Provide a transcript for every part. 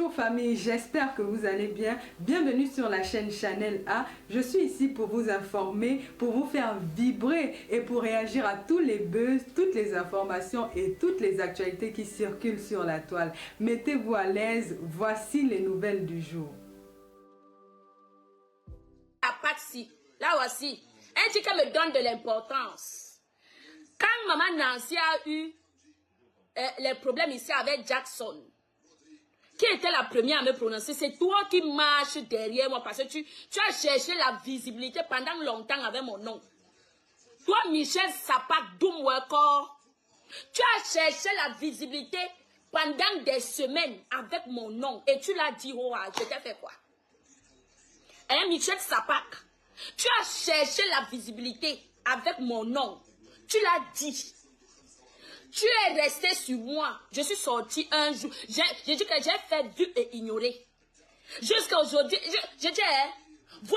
Bonjour famille, j'espère que vous allez bien. Bienvenue sur la chaîne Chanel A. Je suis ici pour vous informer, pour vous faire vibrer et pour réagir à tous les buzz, toutes les informations et toutes les actualités qui circulent sur la toile. Mettez-vous à l'aise, voici les nouvelles du jour. Là voici, un truc qui me donne de l'importance. Quand maman Nancy a eu les problèmes ici avec Jackson, qui était la première à me prononcer, c'est toi qui marches derrière moi parce que tu as cherché la visibilité pendant longtemps avec mon nom. Toi, Michel Sapak Doumweko, tu as cherché la visibilité pendant des semaines avec mon nom et tu l'as dit, oh, je t'ai fait quoi? Hein, Michel Sapak, tu as cherché la visibilité avec mon nom. Tu l'as dit. Tu es resté sur moi. Je suis sorti un jour. J'ai dit que j'ai fait vu et ignoré. Jusqu'à aujourd'hui, je dis, hein, vous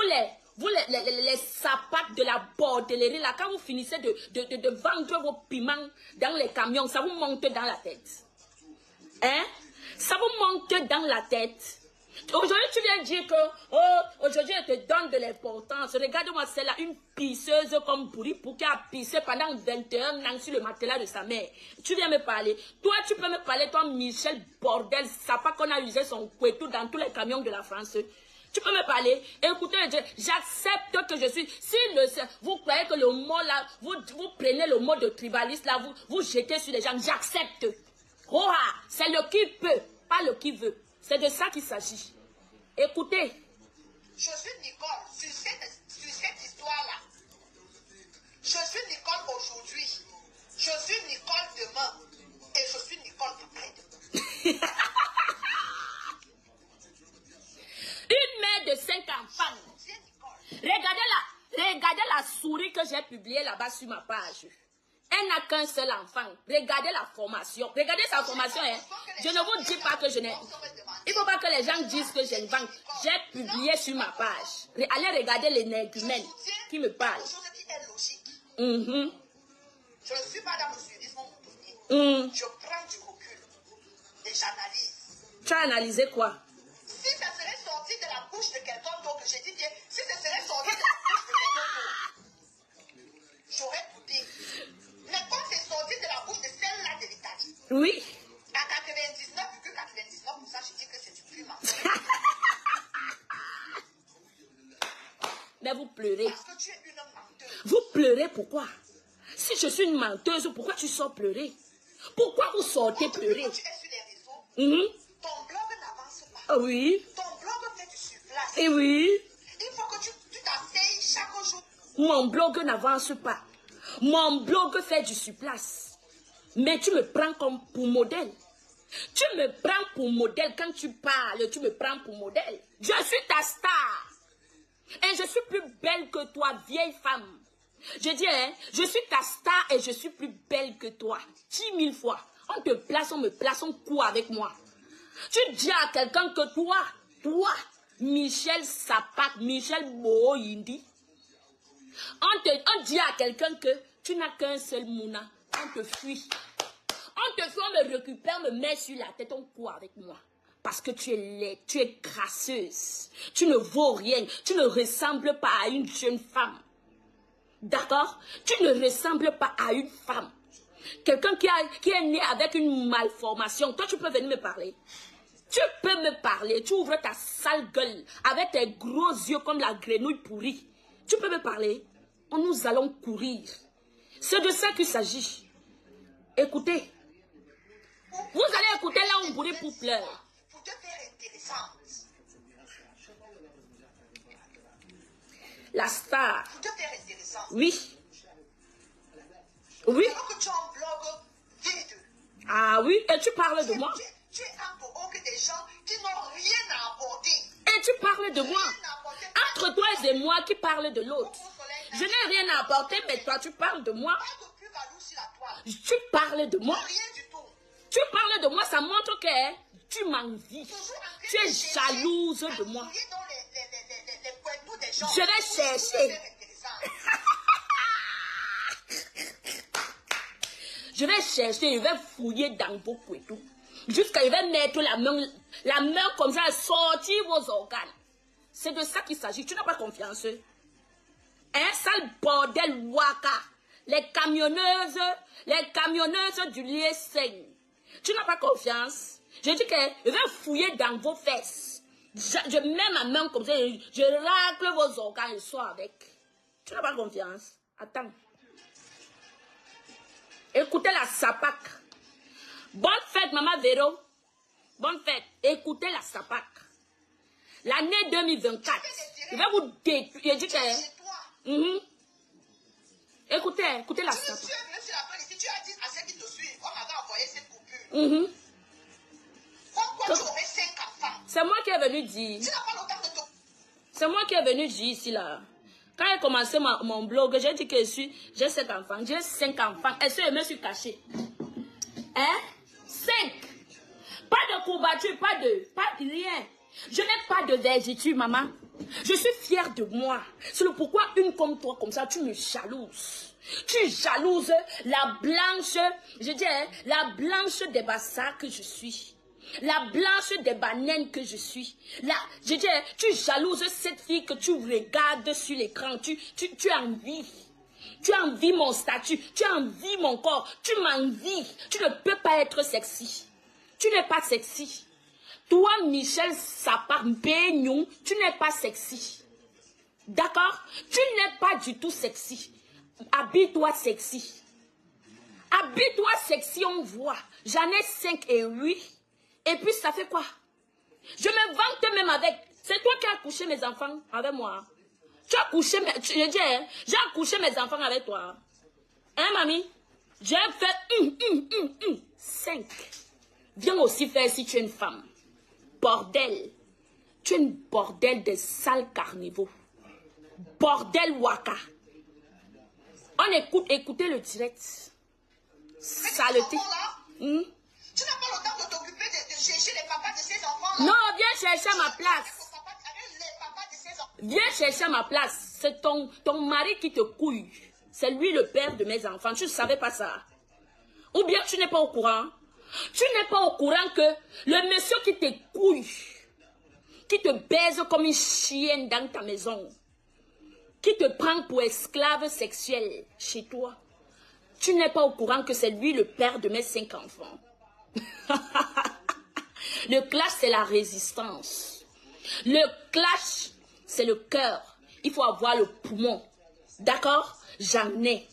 les sapates de la bordellerie, là, quand vous finissez de vendre vos piments dans les camions, ça vous monte dans la tête. Hein? Ça vous monte dans la tête. Aujourd'hui, tu viens dire que, oh, aujourd'hui, je te donne de l'importance. Regarde-moi, c'est là une pisseuse comme pourri pour qui a pissé pendant 21 ans sur le matelas de sa mère. Tu viens me parler. Toi, tu peux me parler, toi, Michel Bordel, ça pas qu'on a usé son couetou dans tous les camions de la France. Tu peux me parler. Écoutez, j'accepte que je suis. Si vous croyez que le mot là, vous prenez le mot de tribaliste là, vous jetez sur les gens, j'accepte. Oh, c'est le qui peut, pas le qui veut. C'est de ça qu'il s'agit. Écoutez. Je suis Nicole sur cette histoire-là. Je suis Nicole aujourd'hui. Je suis Nicole demain. Et je suis Nicole après-demain. Une mère de 5 enfants. Regardez la souris que j'ai publiée là-bas sur ma page. Elle n'a qu'un seul enfant. Regardez la formation. Regardez sa formation. Hein. Je ne vous dis pas que je n'ai... Il ne faut pas que les gens disent que j'invente. J'ai publié sur ma page. Allez regarder les négumènes qui me parlent. Je ne suis pas dans le suivisme mon Je prends du recul et j'analyse. Tu as analysé quoi? Si ça serait sorti de la bouche de quelqu'un d'autre, j'ai dit bien, si ça serait sorti de la bouche de quelqu'un d'autre, j'aurais goûté. Mais quand c'est sorti de la bouche de celle-là de l'Italie, oui. À 99,99%, je dis que c'est du plus mensonge. Mais vous pleurez. Parce que tu es une menteuse. Vous pleurez pourquoi? Si je suis une menteuse, pourquoi tu sors pleurer? Pourquoi vous sortez pleurer? Quand tu es sur les réseaux, ton blog n'avance pas. Ah oui. Ton blog fait du surplace. Et oui. Il faut que tu t'asseyes chaque jour. Mon blog n'avance pas. Mon blog fait du surplace. Mais tu me prends comme pour modèle. Tu me prends pour modèle quand tu parles. Tu me prends pour modèle. Je suis ta star. Et je suis plus belle que toi, vieille femme. Je dis, hein, je suis ta star et je suis plus belle que toi. 10 000 fois. On te place, on me place, on court avec moi. Tu dis à quelqu'un que toi, Michel Sapak, Michel Boyindi, on dit à quelqu'un que tu n'as qu'un seul mouna. On te fuit. On te fuit, on me récupère, on me met sur la tête, on court avec moi. Parce que tu es laide, tu es crasseuse. Tu ne vaux rien. Tu ne ressembles pas à une jeune femme. D'accord? Tu ne ressembles pas à une femme. Quelqu'un qui est né avec une malformation. Toi, tu peux venir me parler. Tu peux me parler. Tu ouvres ta sale gueule avec tes gros yeux comme la grenouille pourrie. Tu peux me parler. Nous allons courir. C'est de ça qu'il s'agit. Écoutez. Vous allez écouter là où pourrit pour pleurer. Pour te faire intéressante. La star. Pour te faire intéressante. Oui. Oui. Alors que tu as un blog vide. Ah oui, et tu parles de moi. Tu es un bohong des gens qui n'ont rien à apporter. Et tu parles de moi. Entre toi et moi qui parle de l'autre. Je n'ai rien à apporter, mais toi tu parles de moi. Tu parles de moi. Rien du tout. Tu parles de moi, ça montre que tu m'envies. Tu es jalouse de moi. Je vais chercher. Je vais chercher, je vais fouiller dans vos couettes. Jusqu'à il va mettre la main comme ça, sortir vos organes. C'est de ça qu'il s'agit. Tu n'as pas confiance. Un sale bordel waka. Les camionneuses du lieu saignent. Tu n'as pas confiance. Je dis que je vais fouiller dans vos fesses. Je mets ma main comme ça, je racle vos organes et sois avec. Tu n'as pas confiance. Attends. Écoutez la sapac. Bonne fête, maman Véro. Bonne fête. Écoutez la sapac. L'année 2024. Je vais vous détruire. Je dis que... Écoutez la sapac. Tu as dit à ceux qui te suivent, on m'avait envoyé cette coupure. Pourquoi tu aurais 5 enfants? C'est moi qui est venu dire. Tu n'as pas le temps de te... C'est moi qui est venu dire ici là. Quand j'ai commencé mon blog, j'ai dit que j'ai 7 enfants. J'ai 5 enfants. Et je me suis cachée. Hein? 5. Pas de courbature, pas rien. Je n'ai pas de vergeture, maman. Je suis fière de moi. C'est le pourquoi une comme toi, comme ça, tu me jalouses. Tu jalouses la blanche, je dis, hein, la blanche des bassards que je suis. La blanche des bananes que je suis. Je dis, hein, tu jalouses cette fille que tu regardes sur l'écran. Tu envies. Tu envies mon statut. Tu envies mon corps. Tu m'envies. Tu ne peux pas être sexy. Tu n'es pas sexy. Toi, Michel Sapar Beignon, tu n'es pas sexy. D'accord? Tu n'es pas du tout sexy. Habille-toi sexy. Habille-toi sexy, on voit. J'en ai 5 et 8. Et puis, ça fait quoi? Je me vante même avec. C'est toi qui as couché mes enfants avec moi. Tu as couché, j'ai accouché mes enfants avec toi. Hein, mamie? J'ai fait 5. Viens aussi faire si tu es une femme. Bordel. Tu es une bordel de sales carnivaux. Bordel waka. Écoutez le direct. Saleté. Tu n'as pas le temps de t'occuper de chercher les papas de ces enfants-là. Non, viens chercher à ma place. Viens chercher à ma place. C'est ton mari qui te couille. C'est lui le père de mes enfants. Tu ne savais pas ça. Ou bien tu n'es pas au courant. Tu n'es pas au courant que le monsieur qui te couille, qui te baise comme une chienne dans ta maison, qui te prend pour esclave sexuel chez toi, tu n'es pas au courant que c'est lui le père de mes 5 enfants. Le clash, c'est la résistance. Le clash, c'est le cœur. Il faut avoir le poumon. D'accord? J'en ai.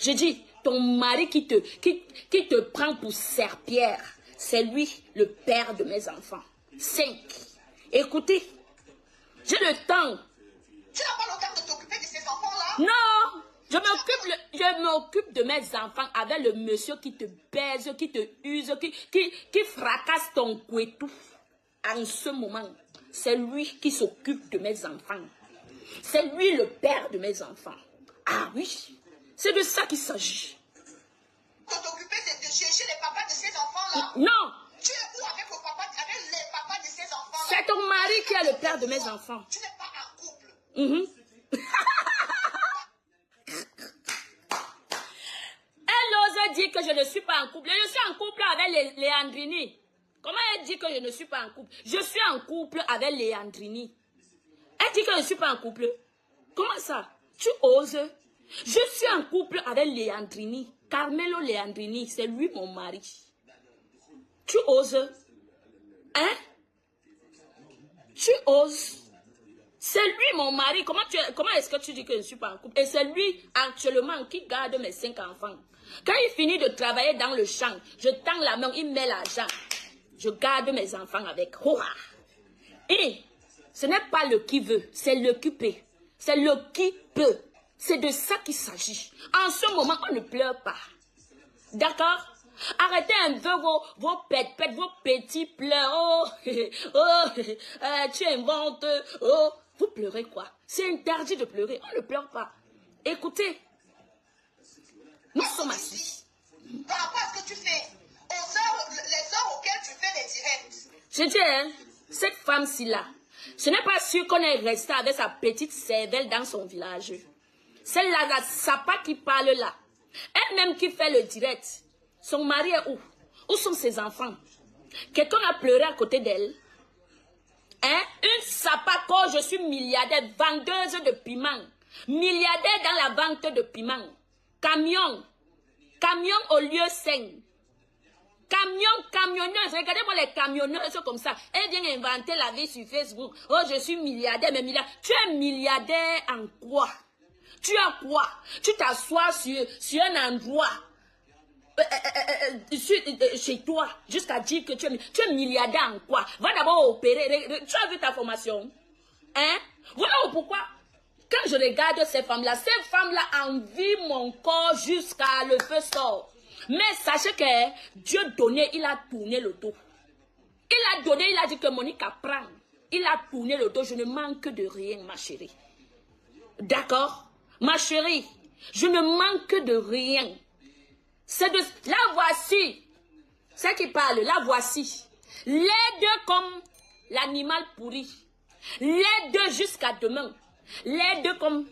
Je dis, ton mari qui te prend pour serpillère, c'est lui le père de mes enfants. 5. Écoutez, j'ai le temps. Tu n'as pas le temps de t'occuper de ces enfants-là? Non, je m'occupe de mes enfants avec le monsieur qui te baise, qui te use, qui fracasse ton couetou. En ce moment, c'est lui qui s'occupe de mes enfants. C'est lui le père de mes enfants. Ah oui, c'est de ça qu'il s'agit. De t'occuper de chercher les papas de ces enfants-là? Non. Tu es où avec le papa, avec les papas de ces enfants-là? C'est ton mari qui est le père de mes enfants. Tu n'es pas en couple. Elle ose dire que je ne suis pas en couple. Je suis en couple avec Léandrini. Comment elle dit que je ne suis pas en couple? Je suis en couple avec Léandrini. Elle dit que je ne suis pas en couple. Comment ça? Tu oses? Je suis en couple avec Léandrini. Carmelo Léandrini, c'est lui mon mari. Tu oses? Hein? Tu oses? C'est lui mon mari. Comment est-ce que tu dis que je ne suis pas en couple? Et c'est lui actuellement qui garde mes 5 enfants. Quand il finit de travailler dans le champ, je tends la main, il met l'argent. Je garde mes enfants avec. Hurrah! Et ce n'est pas le qui veut, c'est le qui peut. C'est le qui peut. C'est de ça qu'il s'agit. En ce moment, on ne pleure pas. D'accord? Arrêtez un peu vos pètes, vos petits pleurs. Oh, tu inventes. Oh, vous pleurez quoi? C'est interdit de pleurer. On ne pleure pas. Écoutez, nous sommes assis. Par rapport à ce que tu fais, les heures auxquelles tu fais les directs. Je dis, hein, cette femme-ci là, ce n'est pas sûr qu'on est resté avec sa petite cervelle dans son village. Celle-là, la sapa qui parle là. Elle-même qui fait le direct. Son mari est où? Où sont ses enfants? Quelqu'un a pleuré à côté d'elle. Hein? Une sapako, je suis milliardaire, vendeuse de piment. Milliardaire dans la vente de piment. Camion au lieu 5. Camionneuse, regardez-moi les camionneuses comme ça. Elle vient inventer la vie sur Facebook. Oh, je suis milliardaire, mais milliardaire. Tu es milliardaire en quoi? Tu as quoi? Tu t'assois sur un endroit chez toi jusqu'à dire que tu es milliardaire en quoi? Va d'abord opérer. Tu as vu ta formation? Hein? Voilà pourquoi. Quand je regarde ces femmes-là envient mon corps jusqu'à le feu sort. Mais sachez que Dieu donnait, il a tourné le dos. Il a donné, il a dit que Monique apprend. Il a tourné le dos. Je ne manque de rien, ma chérie. D'accord? Ma chérie, je ne manque de rien. C'est de... La voici. C'est qui parle, la voici. Les deux comme l'animal pourri. Les deux jusqu'à demain. Les deux comme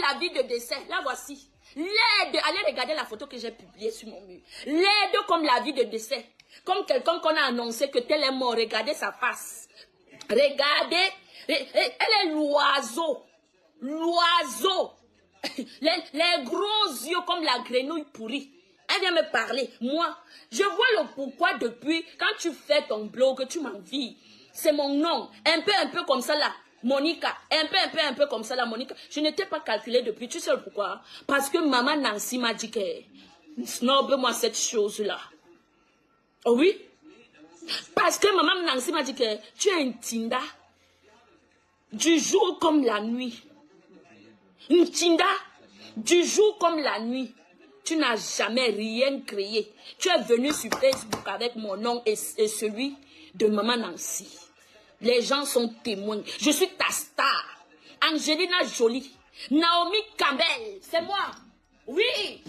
la vie de décès. La voici. Les deux, allez regarder la photo que j'ai publiée sur mon mur. Les deux comme la vie de décès. Comme quelqu'un qu'on a annoncé que tel est mort. Regardez sa face. Regardez. Elle est l'oiseau. L'oiseau. Les gros yeux comme la grenouille pourrie. Elle vient me parler. Moi, je vois le pourquoi depuis. Quand tu fais ton blog, tu m'envies. C'est mon nom. Un peu comme ça là. Monica, un peu comme ça, la Monica. Je n'étais pas calculée depuis, tu sais pourquoi? Parce que maman Nancy m'a dit que snob-moi cette chose-là. Oh oui? Parce que maman Nancy m'a dit que tu es une Tinda. Du jour comme la nuit. Une Tinda, du jour comme la nuit. Tu n'as jamais rien créé. Tu es venu sur Facebook avec mon nom et celui de maman Nancy. Les gens sont témoins. Je suis ta star. Angelina Jolie. Naomi Campbell. C'est moi. Oui.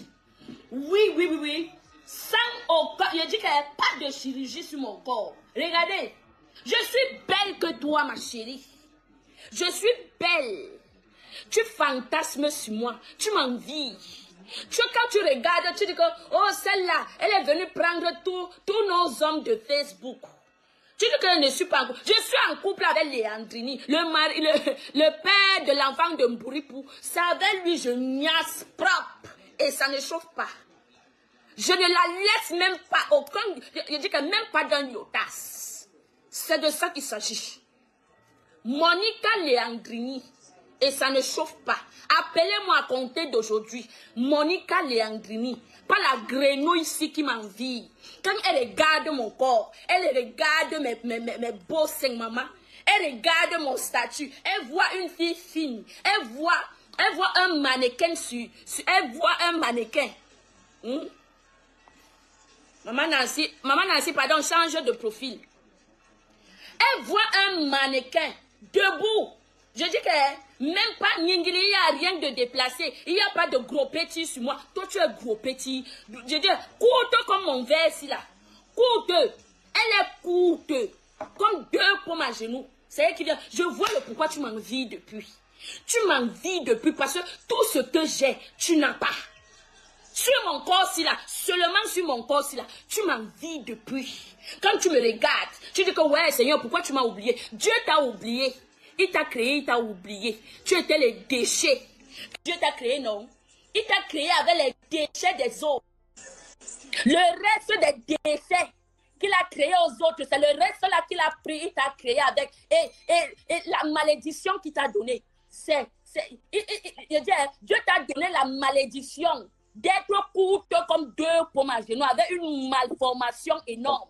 Oui. Sans aucun... Je dis qu'il n'y a pas de chirurgie sur mon corps. Regardez. Je suis belle que toi, ma chérie. Je suis belle. Tu fantasmes sur moi. Tu m'envies. Quand tu regardes, tu dis que... Oh, celle-là, elle est venue prendre tous nos hommes de Facebook. Tu dis que je ne suis pas en couple. Je suis en couple avec Léandrini, le père de l'enfant de Mbouripou. C'est avec lui, je niasse propre. Et ça ne chauffe pas. Je ne la laisse même pas aucun... Je dis que même pas d'un yotas. C'est de ça qu'il s'agit. Monica Léandrini. Et ça ne chauffe pas. Appelez-moi à compter d'aujourd'hui. Monica Léandrini. Pas la grenouille ici qui m'envie. Quand elle regarde mon corps, elle regarde mes beaux seins, maman. Elle regarde mon statut. Elle voit une fille fine. Elle voit un mannequin elle voit un mannequin. Maman Nancy, pardon, change de profil. Elle voit un mannequin debout. Je dis que même pas Ningili, il n'y a rien de déplacé. Il n'y a pas de gros petit sur moi. Toi, tu es gros petit. Je dis, courte comme mon verre ici là. Courte. Elle est courte. Comme 2 pommes à genoux. C'est elle qui dit, je vois le pourquoi tu m'envies depuis. Tu m'envies depuis parce que tout ce que j'ai, tu n'as pas. Sur mon corps-ci là, seulement sur mon corps-ci là, tu m'envies depuis. Quand tu me regardes, tu dis que ouais Seigneur, pourquoi tu m'as oublié? Dieu t'a oublié. Il t'a créé, il t'a oublié. Tu étais les déchets. Dieu t'a créé, non? Il t'a créé avec les déchets des autres. Le reste des déchets qu'il a créé aux autres, c'est le reste là qu'il a pris, il t'a créé avec. Et la malédiction qu'il t'a donnée, Dieu t'a donné la malédiction d'être courte comme 2 pommes à genoux avec une malformation énorme.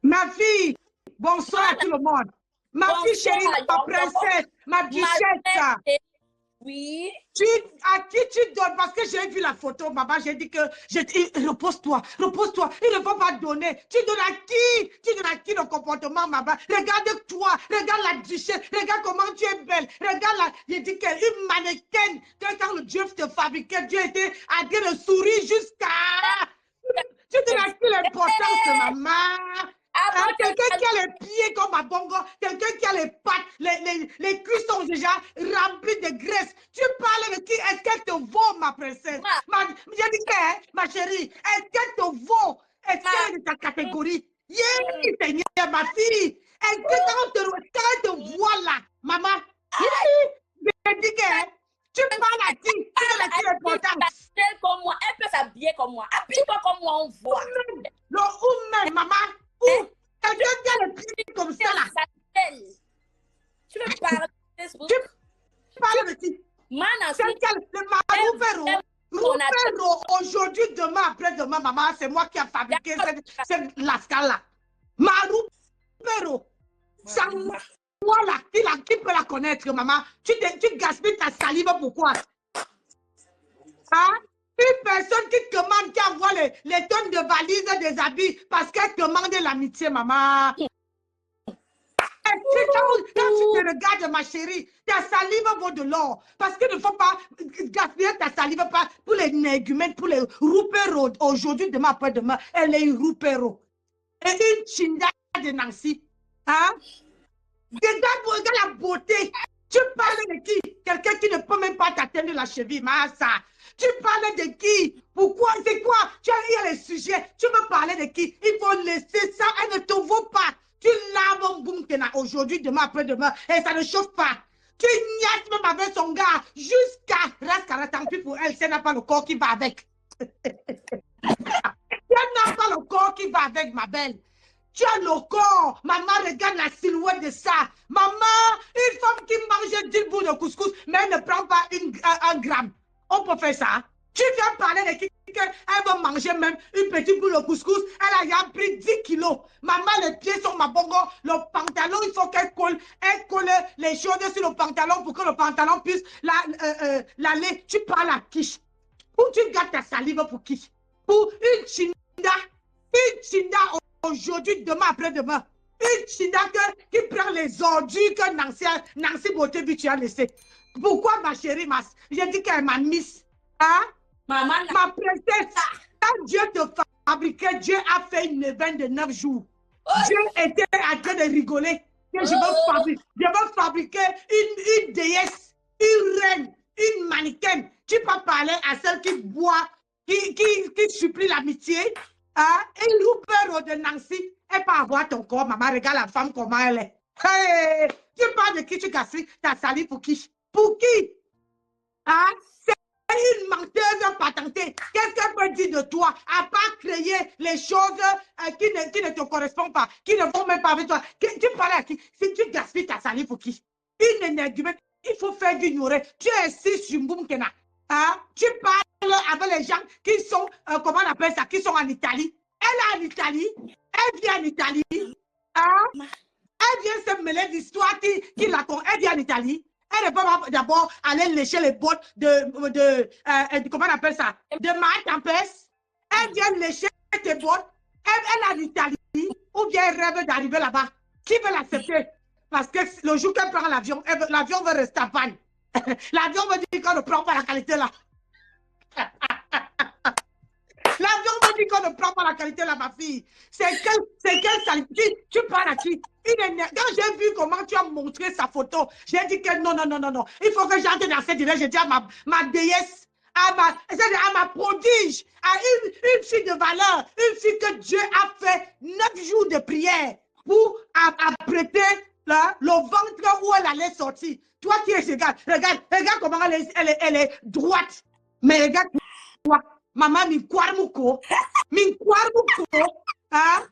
Ma fille, bonsoir à tout le monde. Ma fille chérie, ma princesse, ma bichette. Oui. À qui tu donnes? Parce que j'ai vu la photo, maman, j'ai dit que repose-toi. Il ne faut pas donner. Tu donnes à qui? Tu donnes à qui le comportement, maman? Regarde-toi, regarde la duchesse, regarde comment tu es belle. Regarde là, j'ai dit qu'une mannequin, quand le Dieu te fabriquait, Dieu était à dire le sourire jusqu'à... Tu donnes à qui l'importance, maman? Quelqu'un qui a les pieds comme à Bongo, quelqu'un qui a les pattes, les cuisses sont déjà remplies de graisse. Tu parles de qui? Est-ce qu'elle te vaut, ma princesse? J'ai dit que, ma chérie, est-ce qu'elle te vaut? Est-ce qu'elle est de ta catégorie? Yeah, Seigneur, ma fille. Est-ce que quand elle te voit là, maman, je dis que tu parles à qui? Tu donnes à qui l'importance? Comme moi, elle peut s'habiller comme moi. Habille-toi comme moi, on voit. Où même, maman? Où? Quelqu'un qui a le pied comme ça là. Tu veux parler de Facebook? Tu parles de qui? Le Roupero. Roupero, aujourd'hui, demain, après-demain, maman, c'est moi qui ai fabriqué cette lascar-là. Ma Roupero. Ça, voilà, qui peut la connaître, maman? Tu gaspilles ta salive, pourquoi? Hein? Une personne qui commande, qui envoie les tonnes de valises des habits parce qu'elle demande l'amitié, maman. Quand tu te regardes, ma chérie, ta salive vaut de l'or. Parce qu'il ne faut pas gaspiller ta salive pour les négumènes, pour les roupéros. Aujourd'hui, demain, après-demain, elle est une roupéro. Et une chinda de Nancy. Hein? Regarde la beauté. Tu parles de qui? Quelqu'un qui ne peut même pas t'atteindre la cheville, Massa. Tu parles de qui? Pourquoi? C'est quoi? Tu as les sujets. Tu veux parler de qui? Il faut laisser ça. Elle ne te vaut pas. Tu laves un boum aujourd'hui, demain, après-demain, et ça ne chauffe pas. Tu niaises même avec son gars jusqu'à Rascara, tant pis pour elle, si elle n'a pas le corps qui va avec. Si elle n'a pas le corps qui va avec, ma belle. Tu as le corps. Maman, regarde la silhouette de ça. Maman, une femme qui mange 10 bouts de couscous, mais elle ne prend pas un gramme. On peut faire ça. Tu viens parler de qui elle va manger même une petite boule de couscous. Elle a pris 10 kilos. Maman, les pieds sont ma bongo. Le pantalon, il faut qu'elle colle les choses sur le pantalon pour que le pantalon puisse l'aller. Tu parles à qui? Ou tu gardes ta salive pour qui? Pour une chinda. Une chinda aujourd'hui, demain, après-demain. Une chinda qui prend les ordures que Nancy Beauté tu as laissé. Pourquoi, ma chérie, j'ai dit qu'elle m'a mise. Hein? Maman, ma princesse, quand Dieu te fabriquait, Dieu a fait une événement de 9 jours. Dieu était en train de rigoler. Que je veux fabriquer une déesse, une reine, une mannequin. Tu peux parler à celle qui boit, qui supplie l'amitié. Hein? Une roupeur de Nancy, elle peut avoir ton corps. Maman, regarde la femme comment elle est. Hey, tu parles de qui tu gaspilles ta salive pour qui? Pour qui? Hein? Une menteuse patentée. Qu'est-ce qu'elle peut dire de toi à part créer les choses qui ne te correspondent pas, qui ne vont même pas avec toi? Tu parles à qui? Si tu gaspilles ta salive pour qui? Une énergumène, il faut faire d'ignorer. Tu es ici sur Mboumkena. Hein? Tu parles avec les gens qui sont, comment on appelle ça, qui sont en Italie. Elle est en Italie. Elle vient en Italie. Hein? Elle vient se mêler d'histoires qui la connaissent. Elle vient en Italie. Elle ne peut pas d'abord aller lécher les bottes comment on appelle ça? De Mike Tempest. Elle vient lécher tes bottes. Elle est en Italie ou bien elle rêve d'arriver là-bas. Qui veut l'accepter? Parce que le jour qu'elle prend l'avion, l'avion va rester en panne. L'avion veut dire qu'on ne prend pas la qualité là. L'avion veut dire qu'on ne prend pas la qualité là, ma fille. C'est quelle saleté? Tu parles à qui? Quand j'ai vu comment tu as montré sa photo, j'ai dit que non. Il faut que j'entre dans cette direction. J'ai dit à ma déesse, à ma prodige, à une fille de valeur, une fille que Dieu a fait 9 jours de prière pour apprêter le ventre où elle allait sortir. Toi qui es, regarde comment elle est droite. Mais regarde toi, maman, hein?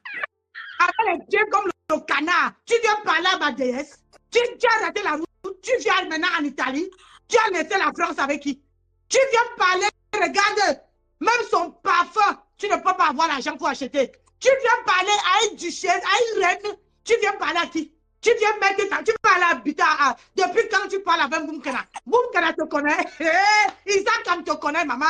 Avec les pieds comme le canard. Tu viens parler à ma déesse. Tu as raté la route. Tu viens maintenant en Italie. Tu as laissé la France avec qui? Tu viens parler, regarde, même son parfum, tu ne peux pas avoir l'argent pour acheter. Tu viens parler à une duchesse, à une reine. Tu viens parler à qui? Tu viens mettre ça. Tu parles à Bita. Depuis quand tu parles avec Boumkena? Boumkena te connaît. Isaac te connaît, maman.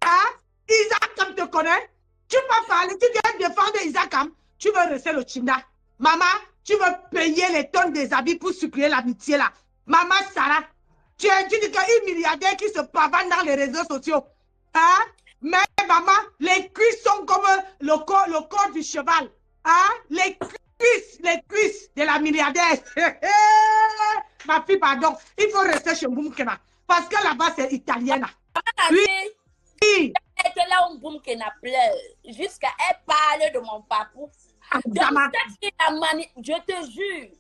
Hein? Isaac te connaît. Tu peux parler. Tu viens défendre Isaac. Tu veux rester le Chinda. Maman, tu veux payer les tonnes des habits pour supplier l'amitié là. Maman Sarah, tu dis qu'une milliardaire qui se pavane dans les réseaux sociaux. Hein? Mais maman, les cuisses sont comme le corps du cheval. Hein? Les cuisses de la milliardaire. Ma fille, pardon, il faut rester chez Mboumkena. Parce que là-bas, c'est italien. Oui. être là où Boumkena pleure, jusqu'à elle parle de mon papou. Donc, je te jure,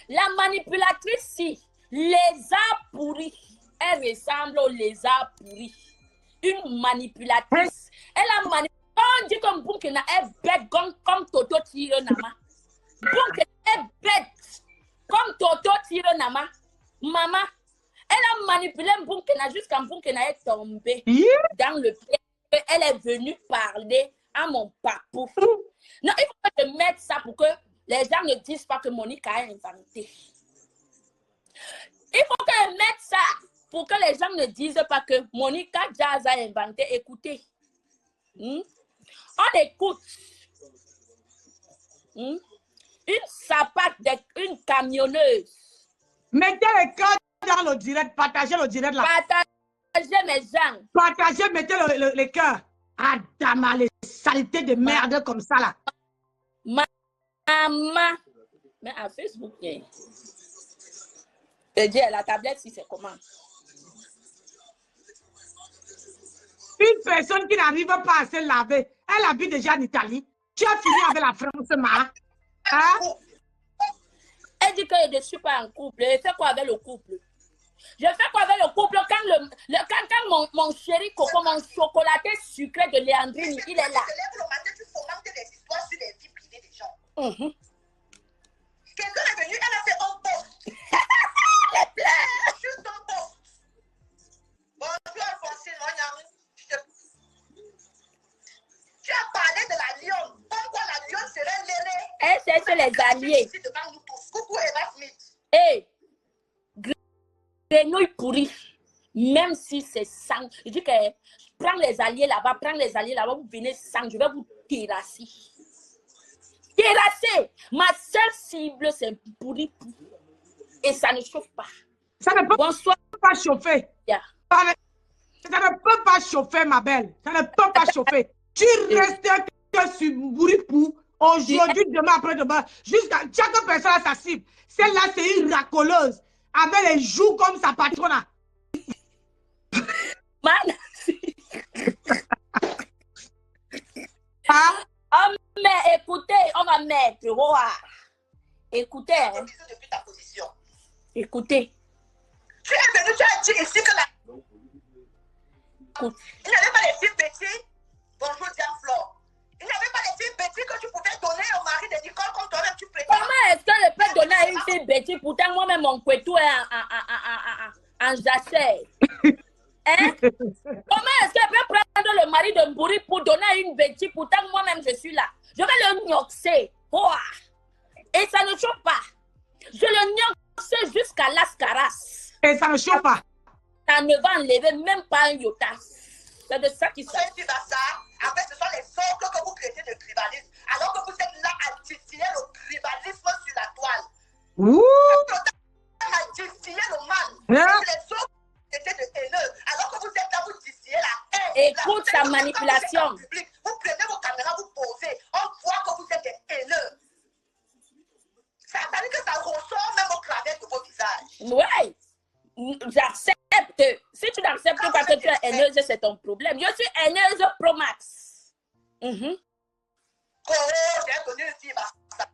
la manipulatrice, si, lézard pourri, elle ressemble au lézard pourri. Une manipulatrice. Elle a manipulé. On dit comme Boumkena est bête comme Toto tire Nama. Boumkena est bête comme Toto tire Nama. Maman, elle a manipulé Boumkena jusqu'à Boumkena est tombée dans le pied. Elle est venue parler à mon papou. Non, il faut que je mette ça pour que les gens ne disent pas que Monica a inventé. Il faut que je mette ça pour que les gens ne disent pas que Monica Jazz a inventé. Écoutez. On écoute. Une sapate, une camionneuse. Mettez les cœurs dans le direct. Partagez le direct là. Partagez mes gens. Partagez, mettez les cœurs. Adama, les saletés de merde comme ça là. Maman. Mais à Facebook, je dis, la tablette, si c'est comment? Une personne qui n'arrive pas à se laver, elle habite déjà en Italie. Tu as fini avec la France, ma. Hein? Elle dit que je ne suis pas en couple. Je fais quoi avec le couple? Je fais quoi avec le couple quand mon chéri Coco, mon chocolaté sucré de Léandrine, il est là. Tu matin, tu fomentes des histoires sur les vies privées des gens. Quelqu'un est venu, elle a fait un post. Elle pleure. Juste un post. Bonjour Alphonsine, tu as parlé de la lionne. Comme quoi la lionne serait l'aînée. Elle cherche les alliés. Ici devant nous tous. Coucou Eva Smith. Hé, grenouille pourrie. Même si c'est sang. Je dis que prends les alliés là-bas, vous venez sang, je vais vous terrasser. Terrasser. Ma seule cible, c'est pourri. Et ça ne chauffe pas. Ça ne peut Bonsoir. pas chauffer. Yeah. Ça ne peut pas chauffer, ma belle. Ça ne peut pas chauffer. Tu restes que sur Bouripou. Aujourd'hui, demain, après-demain. Jusqu'à chaque personne a sa cible. Celle-là, c'est une racoleuse. Avec les joues comme sa patronne. Hein? Oh, mais écoutez, on va mettre. Wow. Écoutez. Hein. Depuis ta position. Écoutez. Tu es venu, tu as dit ici que la... Écoute. Il n'y avait pas les filles petits. Bonjour, Diane Flore. Il n'y avait pas les filles petits que tu pouvais donner au mari de Nicole comme toi-même tu prétends. Comment est-ce que je peux donner à une fille petite? Pourtant, moi-même, mon couetou est en jachère. Hein? Comment est-ce que je peux prendre le mari de Mbouri pour donner à une petite? Pourtant, moi-même, je suis là. Je vais le gnoxer. Et ça ne chauffe pas. Je le gnoxe jusqu'à l'ascaras. Et ça ne chauffe pas. Ça ne va enlever même pas un iota. C'est de ça qu'il s'agit. En fait, ce sont les orques que vous traitez de tribalisme. Alors que vous êtes là à distiller le tribalisme sur la toile. Ouh! À distiller le mal. Hein? Les orques étaient de haineux. Alors que vous êtes là, vous distillez la haine. Écoute sa manipulation. Vous prenez vos caméras, vous posez. On voit que vous êtes des haineux. Ça veut dire que ça ressort même au travers de vos visages. Oui. J'accepte. Si tu n'acceptes pas que tu es haineuse, c'est ton problème. Je suis haineuse pro max. J'ai connu une fille, j'ai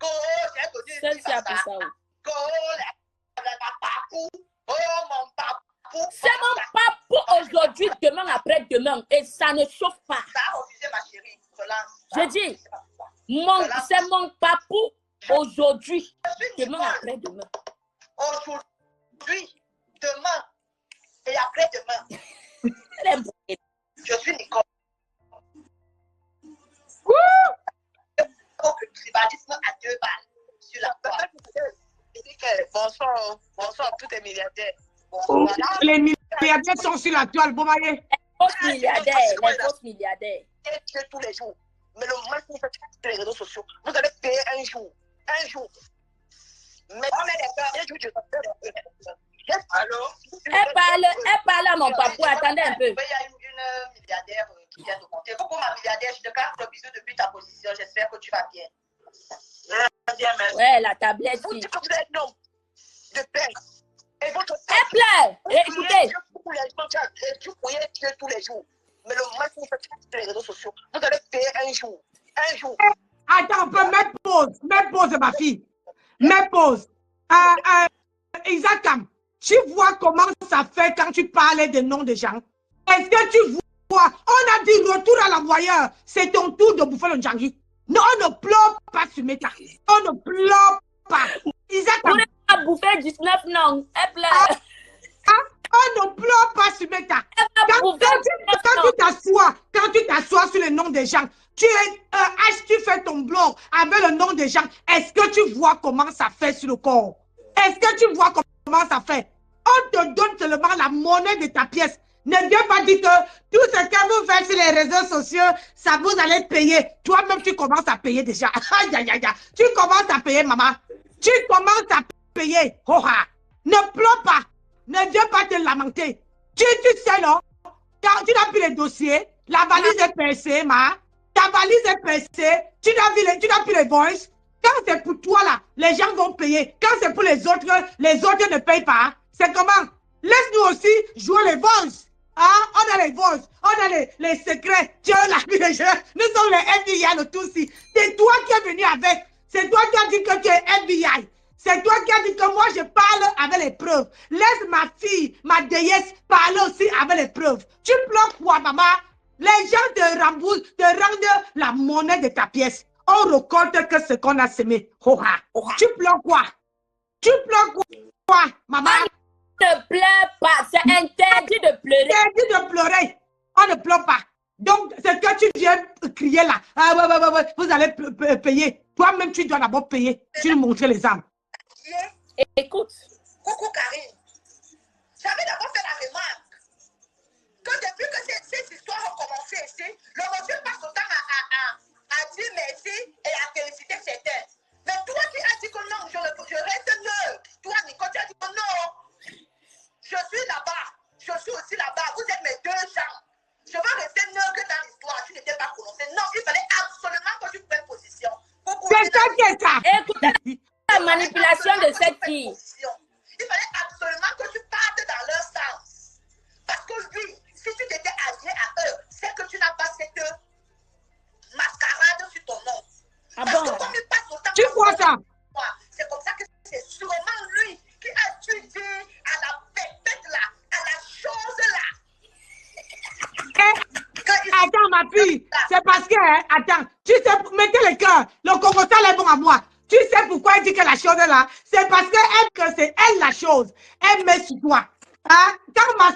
connu une fille. C'est mon papou aujourd'hui, demain, après-demain. Et ça ne chauffe pas. Ça a refusé, ma chérie. Relance. Je dis, c'est mon papou aujourd'hui, demain, après-demain. Aujourd'hui, demain et après-demain. Je suis Nicole. Le tribalisme à 2 balles sur la toile. Bonsoir, tous les milliardaires. Bonsoir. Les milliardaires sont sur la toile, bon voyez. Les fausses milliardaires. Tous les jours. Mais le moment où vous faites sur les réseaux sociaux, vous allez payer un jour. Mais elle parle à mon papou, attendez un peu. Il y a une milliardaire qui vient de compter. Coucou ma milliardaire, je te casse le bisou depuis ta position. J'espère que tu vas bien. Ouais, la tablette. Vous dites que vous êtes un homme de paix. Et votre elle pleure. Écoutez. Tu pourrais Dieu tous les jours. Mais le mal que vous faites sur les réseaux sociaux, vous allez payer un jour. Un jour. Attends un peu, mets pause, ma fille. Mets pause. Isakam, tu vois comment ça fait quand tu parlais des noms des gens? Est-ce que tu vois? On a dit retour à l'envoyeur. C'est ton tour de bouffer le Djangi. Non, on ne pleure pas sur Meta. On ne pleure pas. Isakam. Pour elle bouffer 19 noms. Elle pleure. On ne pleure pas sur Meta. Quand tu t'assois sur le nom des gens, tu fais ton blog avec le nom des gens. Est-ce que tu vois comment ça fait sur le corps? Est-ce que tu vois comment ça fait? On te donne seulement la monnaie de ta pièce. Ne viens pas dire que tout ce que vous faites sur les réseaux sociaux, ça vous allez payer. Toi-même, tu commences à payer déjà. Aïe, aïe, aïe. Tu commences à payer, maman. Tu commences à payer. Ne pleure pas. Ne viens pas te lamenter. Tu sais, non? Quand tu n'as plus les dossiers, la valise est percée, ta valise est percée, tu n'as plus les voices. Quand c'est pour toi, là, les gens vont payer. Quand c'est pour les autres ne payent pas. C'est comment? Laisse-nous aussi jouer les voices. On a les voices, on a les secrets. Dieu, nous sommes les FBI de tous ici. C'est toi qui es venu avec. C'est toi qui as dit que tu es FBI. C'est toi qui as dit que moi, je parle avec les preuves. Laisse ma fille, ma déesse, parler aussi avec les preuves. Tu pleures quoi, maman? Les gens te remboursent, te rendent la monnaie de ta pièce. On récolte que ce qu'on a semé. Tu pleures quoi? Tu pleures quoi, maman? Ne pleure pas. C'est interdit de pleurer. Interdit de pleurer. On ne pleure pas. Donc, ce que tu viens crier là, vous allez payer. Toi-même, tu dois d'abord payer. Tu nous montres les armes. Écoute. Coucou Karine. J'avais d'abord fait la remarque que depuis que ces histoires ont commencé ici, le monsieur passe autant à dire merci et à féliciter certains. Mais toi qui as dit que non, je reste neutre. Toi, Nicole, tu as dit que non. Je suis là-bas. Je suis aussi là-bas. Vous êtes mes deux gens. Je veux rester neutre dans l'histoire. Tu n'étais pas prononcé. Non, il fallait absolument que tu prennes position. C'est ça qui est ça. Écoutez la manipulation de cette fille. Il fallait absolument que tu partes dans leur sens. Parce que lui, si tu t'étais allié à eux, c'est que tu n'as pas cette mascarade sur ton nom. Ah Parce bon? que comme il passe autant Tu vois ça? c'est comme ça que c'est sûrement lui qui a dû dire à la pépette là, à la chose là. Attends, ma fille, c'est parce que, attends, tu sais, mettez le cœur, le Congo-Sal est bon à moi. Tu sais pourquoi elle dit que la chose est là? C'est parce que c'est elle la chose. Elle met sur toi. Hein? Quand ma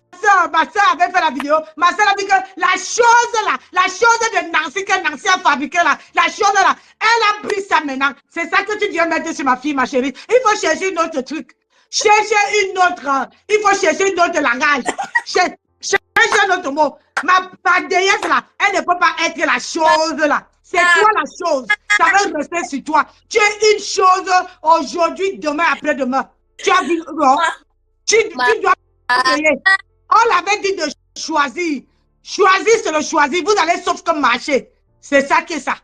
soeur avait fait la vidéo, ma soeur a dit que la chose là, la chose de Nancy, que Nancy a fabriqué là, la chose là, elle a pris ça maintenant. C'est ça que tu viens mettre sur ma fille, ma chérie. Il faut chercher une autre truc. Chercher une autre, il faut chercher une autre langage. Chercher un autre mot. Ma déesse là, elle ne peut pas être la chose là. C'est toi la chose. Ça va rester sur toi. Tu es une chose aujourd'hui, demain, après-demain. Tu as vu, non? Tu dois payer. On l'avait dit de choisir. Choisir, c'est le choisir. Vous allez sauf comme marcher. C'est ça qui est ça.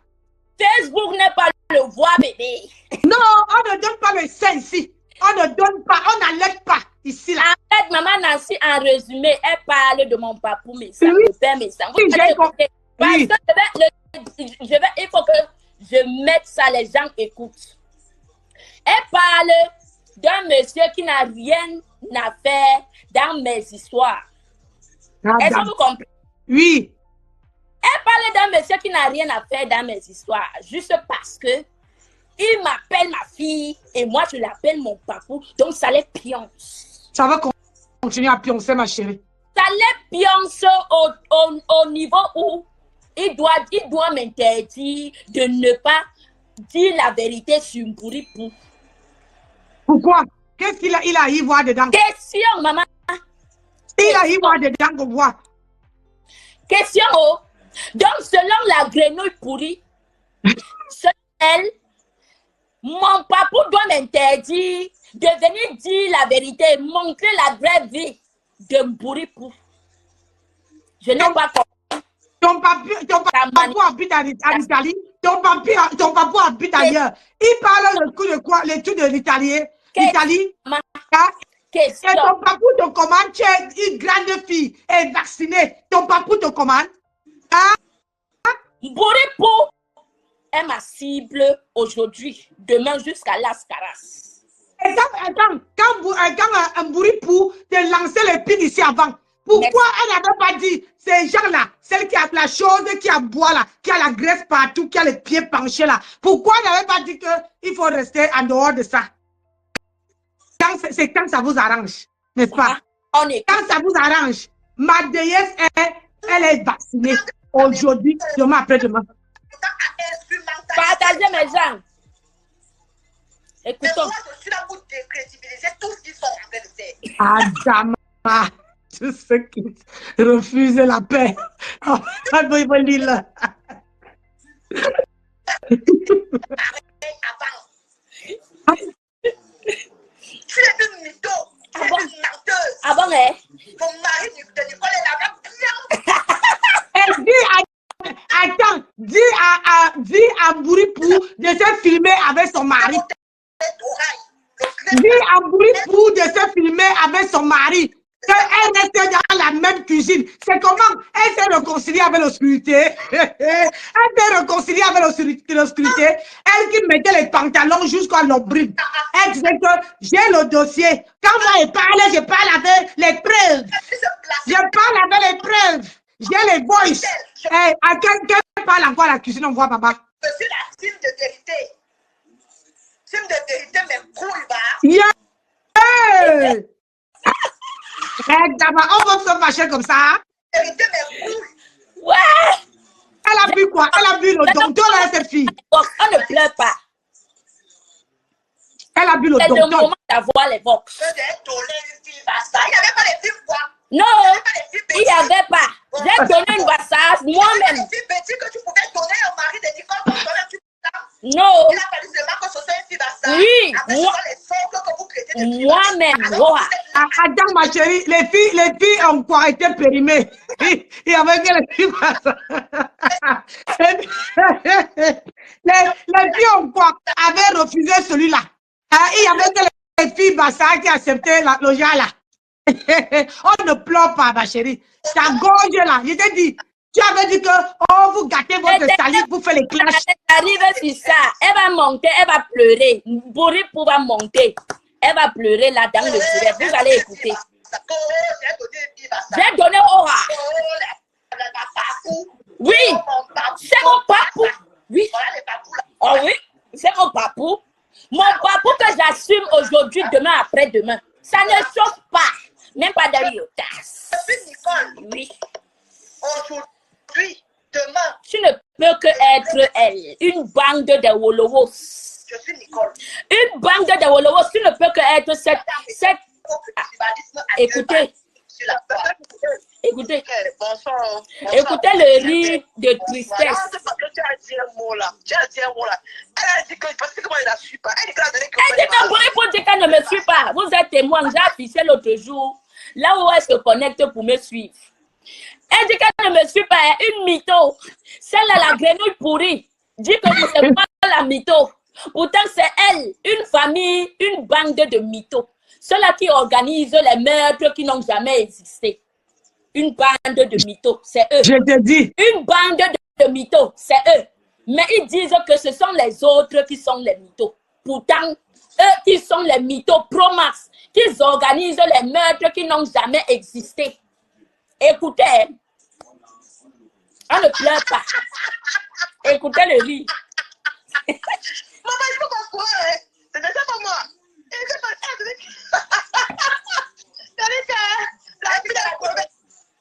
Facebook n'est pas le voix, bébé. Non, on ne donne pas le sein ici. On ne donne pas, on n'allait pas ici là. En fait, maman Nancy, en résumé, elle parle de mon papou Messa, Oui. mon père Messa. Oui, j'ai compris. Parce Oui. que il faut que je mette ça, les gens écoutent. Elle parle d'un monsieur qui n'a rien à faire dans mes histoires. Est-ce que vous comprenez? Oui. Elle parle d'un monsieur qui n'a rien à faire dans mes histoires, juste parce que il m'appelle ma fille et moi je l'appelle mon papou, donc ça les pionce. Ça va continuer à pioncer, ma chérie. Ça les pionce au niveau où il doit m'interdire de ne pas dire la vérité sur Mbouripou. Pourquoi? Qu'est-ce qu'il a y voir dedans? Question, maman. Il a y voir dedans qu'on voit. Question, oh. Donc, selon la grenouille pourrie, selon elle, mon papou doit m'interdire de venir dire la vérité, montrer la vraie vie de Mbouripou. Je n'ai pas compris. Ton papou habite en Italie. Ton papou habite ailleurs. Il parle le coup de quoi? Les trucs de l'Italie. L'Italie. Question. Et ton papou te commande, tu es une grande fille et vaccinée. Ton papou te commande. Hein? Mboripo est ma cible aujourd'hui, demain jusqu'à Las Caras. Et quand Mbouripou te lançait les piles ici avant, pourquoi elle n'avait pas dit ces gens-là, celle qui a la chose, qui a bois là, qui a la graisse partout, qui a les pieds penchés là, pourquoi elle n'avait pas dit qu'il faut rester en dehors de ça? C'est quand ça vous arrange, n'est-ce pas? Quand ça vous arrange, ma déesse, elle est vaccinée aujourd'hui, demain, après-demain. Partagez mes gens. Mais Écoutons. moi, je suis là pour décrédibiliser tout ce qu'ils sont en train de faire. Adama, tous ceux qui refusent la paix. Oh, il faut lire là. Tu es une mytho, tu es une menteuse. Ah bon, hein? Ton mari de Nicole est là-bas. Elle dit attends, dis à Mbouripou de se filmer avec son mari. Dis à Mbouripou de se filmer avec son mari. Elle reste dans la même cuisine. C'est comment elle s'est réconciliée avec l'obscurité. Elle s'est réconciliée avec l'obscurité. Elle qui mettait les pantalons jusqu'à l'ombril. Elle disait que j'ai le dossier. Quand moi je parle, je parle avec les preuves. Je parle avec les preuves. J'ai les voices. À quelqu'un parle encore à la cuisine, on voit papa. Je suis la team de vérité. Team de vérité, mais couille, va. Yeah! On va se fâcher comme ça. Vérité, mais couille. Ouais! Elle a vu quoi? Elle a vu le docteur là, cette fille. On ne pleure pas. Elle a vu le C'est le docteur. moment d'avoir les vox. Je vais donner une fille, va ça. Il n'y avait pas les filles, quoi. Non, il n'y avait pas. J'ai donné une bassage moi-même. Les filles bêtises que tu pouvais donner au mari de Nicole pour donner tu Non. Il a fallu seulement que ce soit une fille, va ça. Oui, après, moi- ce sont les sortes que vous créez de filles. Moi-même, Alors, Roa. Attends, ma chérie, les filles ont quoi été périmées. Il y avait que les filles. Les filles ont quoi? Avaient refusé celui-là. Il y avait que les filles Bassa qui acceptaient le genre là. On ne pleure pas, ma chérie. Ta gorge là, je t'ai dit. Tu avais dit que vous gâtez votre salive, vous faites les clashs. Elle arrive sur ça. Elle va monter, elle va pleurer. Bourri va monter. Elle va pleurer là dans le direct. Vous allez écouter. J'ai donné Aura. Oui, c'est mon papou. Oui. Oh oui, c'est mon papou. Mon papou que j'assume aujourd'hui, demain, après-demain. Ça ne chauffe pas. Même pas de l'iotas. Oui. Aujourd'hui, demain, Tu ne peux que être elle. Une bande de Wolowos. je suis Nicole. Une bande de Wolowos. Tu ne peux que être cette... Écoutez. Écoutez. Bonsoir. Écoutez le rire de tristesse. Tu as dit un mot là. Tu as dit un mot là. Elle a dit que parce que moi je la suis pas. Elle dit qu'elle a donné que. Elle dit que pour dire qu'elle ne me suit pas. Vous êtes témoin. J'ai affiché l'autre jour. Là où elle se connecte pour me suivre. Elle dit qu'elle ne me suit pas. Une mytho. Celle-là, la grenouille pourrie. Dit que vous n'êtes pas la mytho. Pourtant, c'est elle. Une famille, une bande de mythos. Ceux-là qui organisent les meurtres qui n'ont jamais existé. Une bande de mythos, c'est eux. Je te dis. Une bande de mythos, c'est eux. Mais ils disent que ce sont les autres qui sont les mythos. Pourtant, eux qui sont les mythos pro-max, qui organisent les meurtres qui n'ont jamais existé. Écoutez, on ne pleure pas. Écoutez le rire. Maman, il faut qu'on croie. Ce n'est pas moi.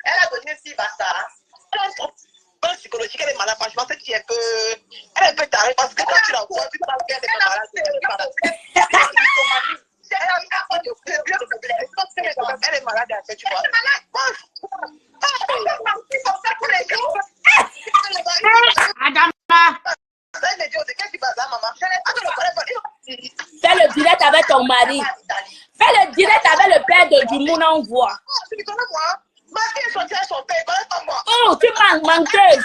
Elle a donné une fille Bassa. Elle a un problème psychologique, elle est malade. Franchement, elle est un peu tarée parce que quand tu la vois, tu penses qu'elle est malade. Elle est malade, tu vois. Adama. Fais le direct avec ton mari. Fais le direct avec le père de Dumoun, on voit. Oh, tu manques menteuse.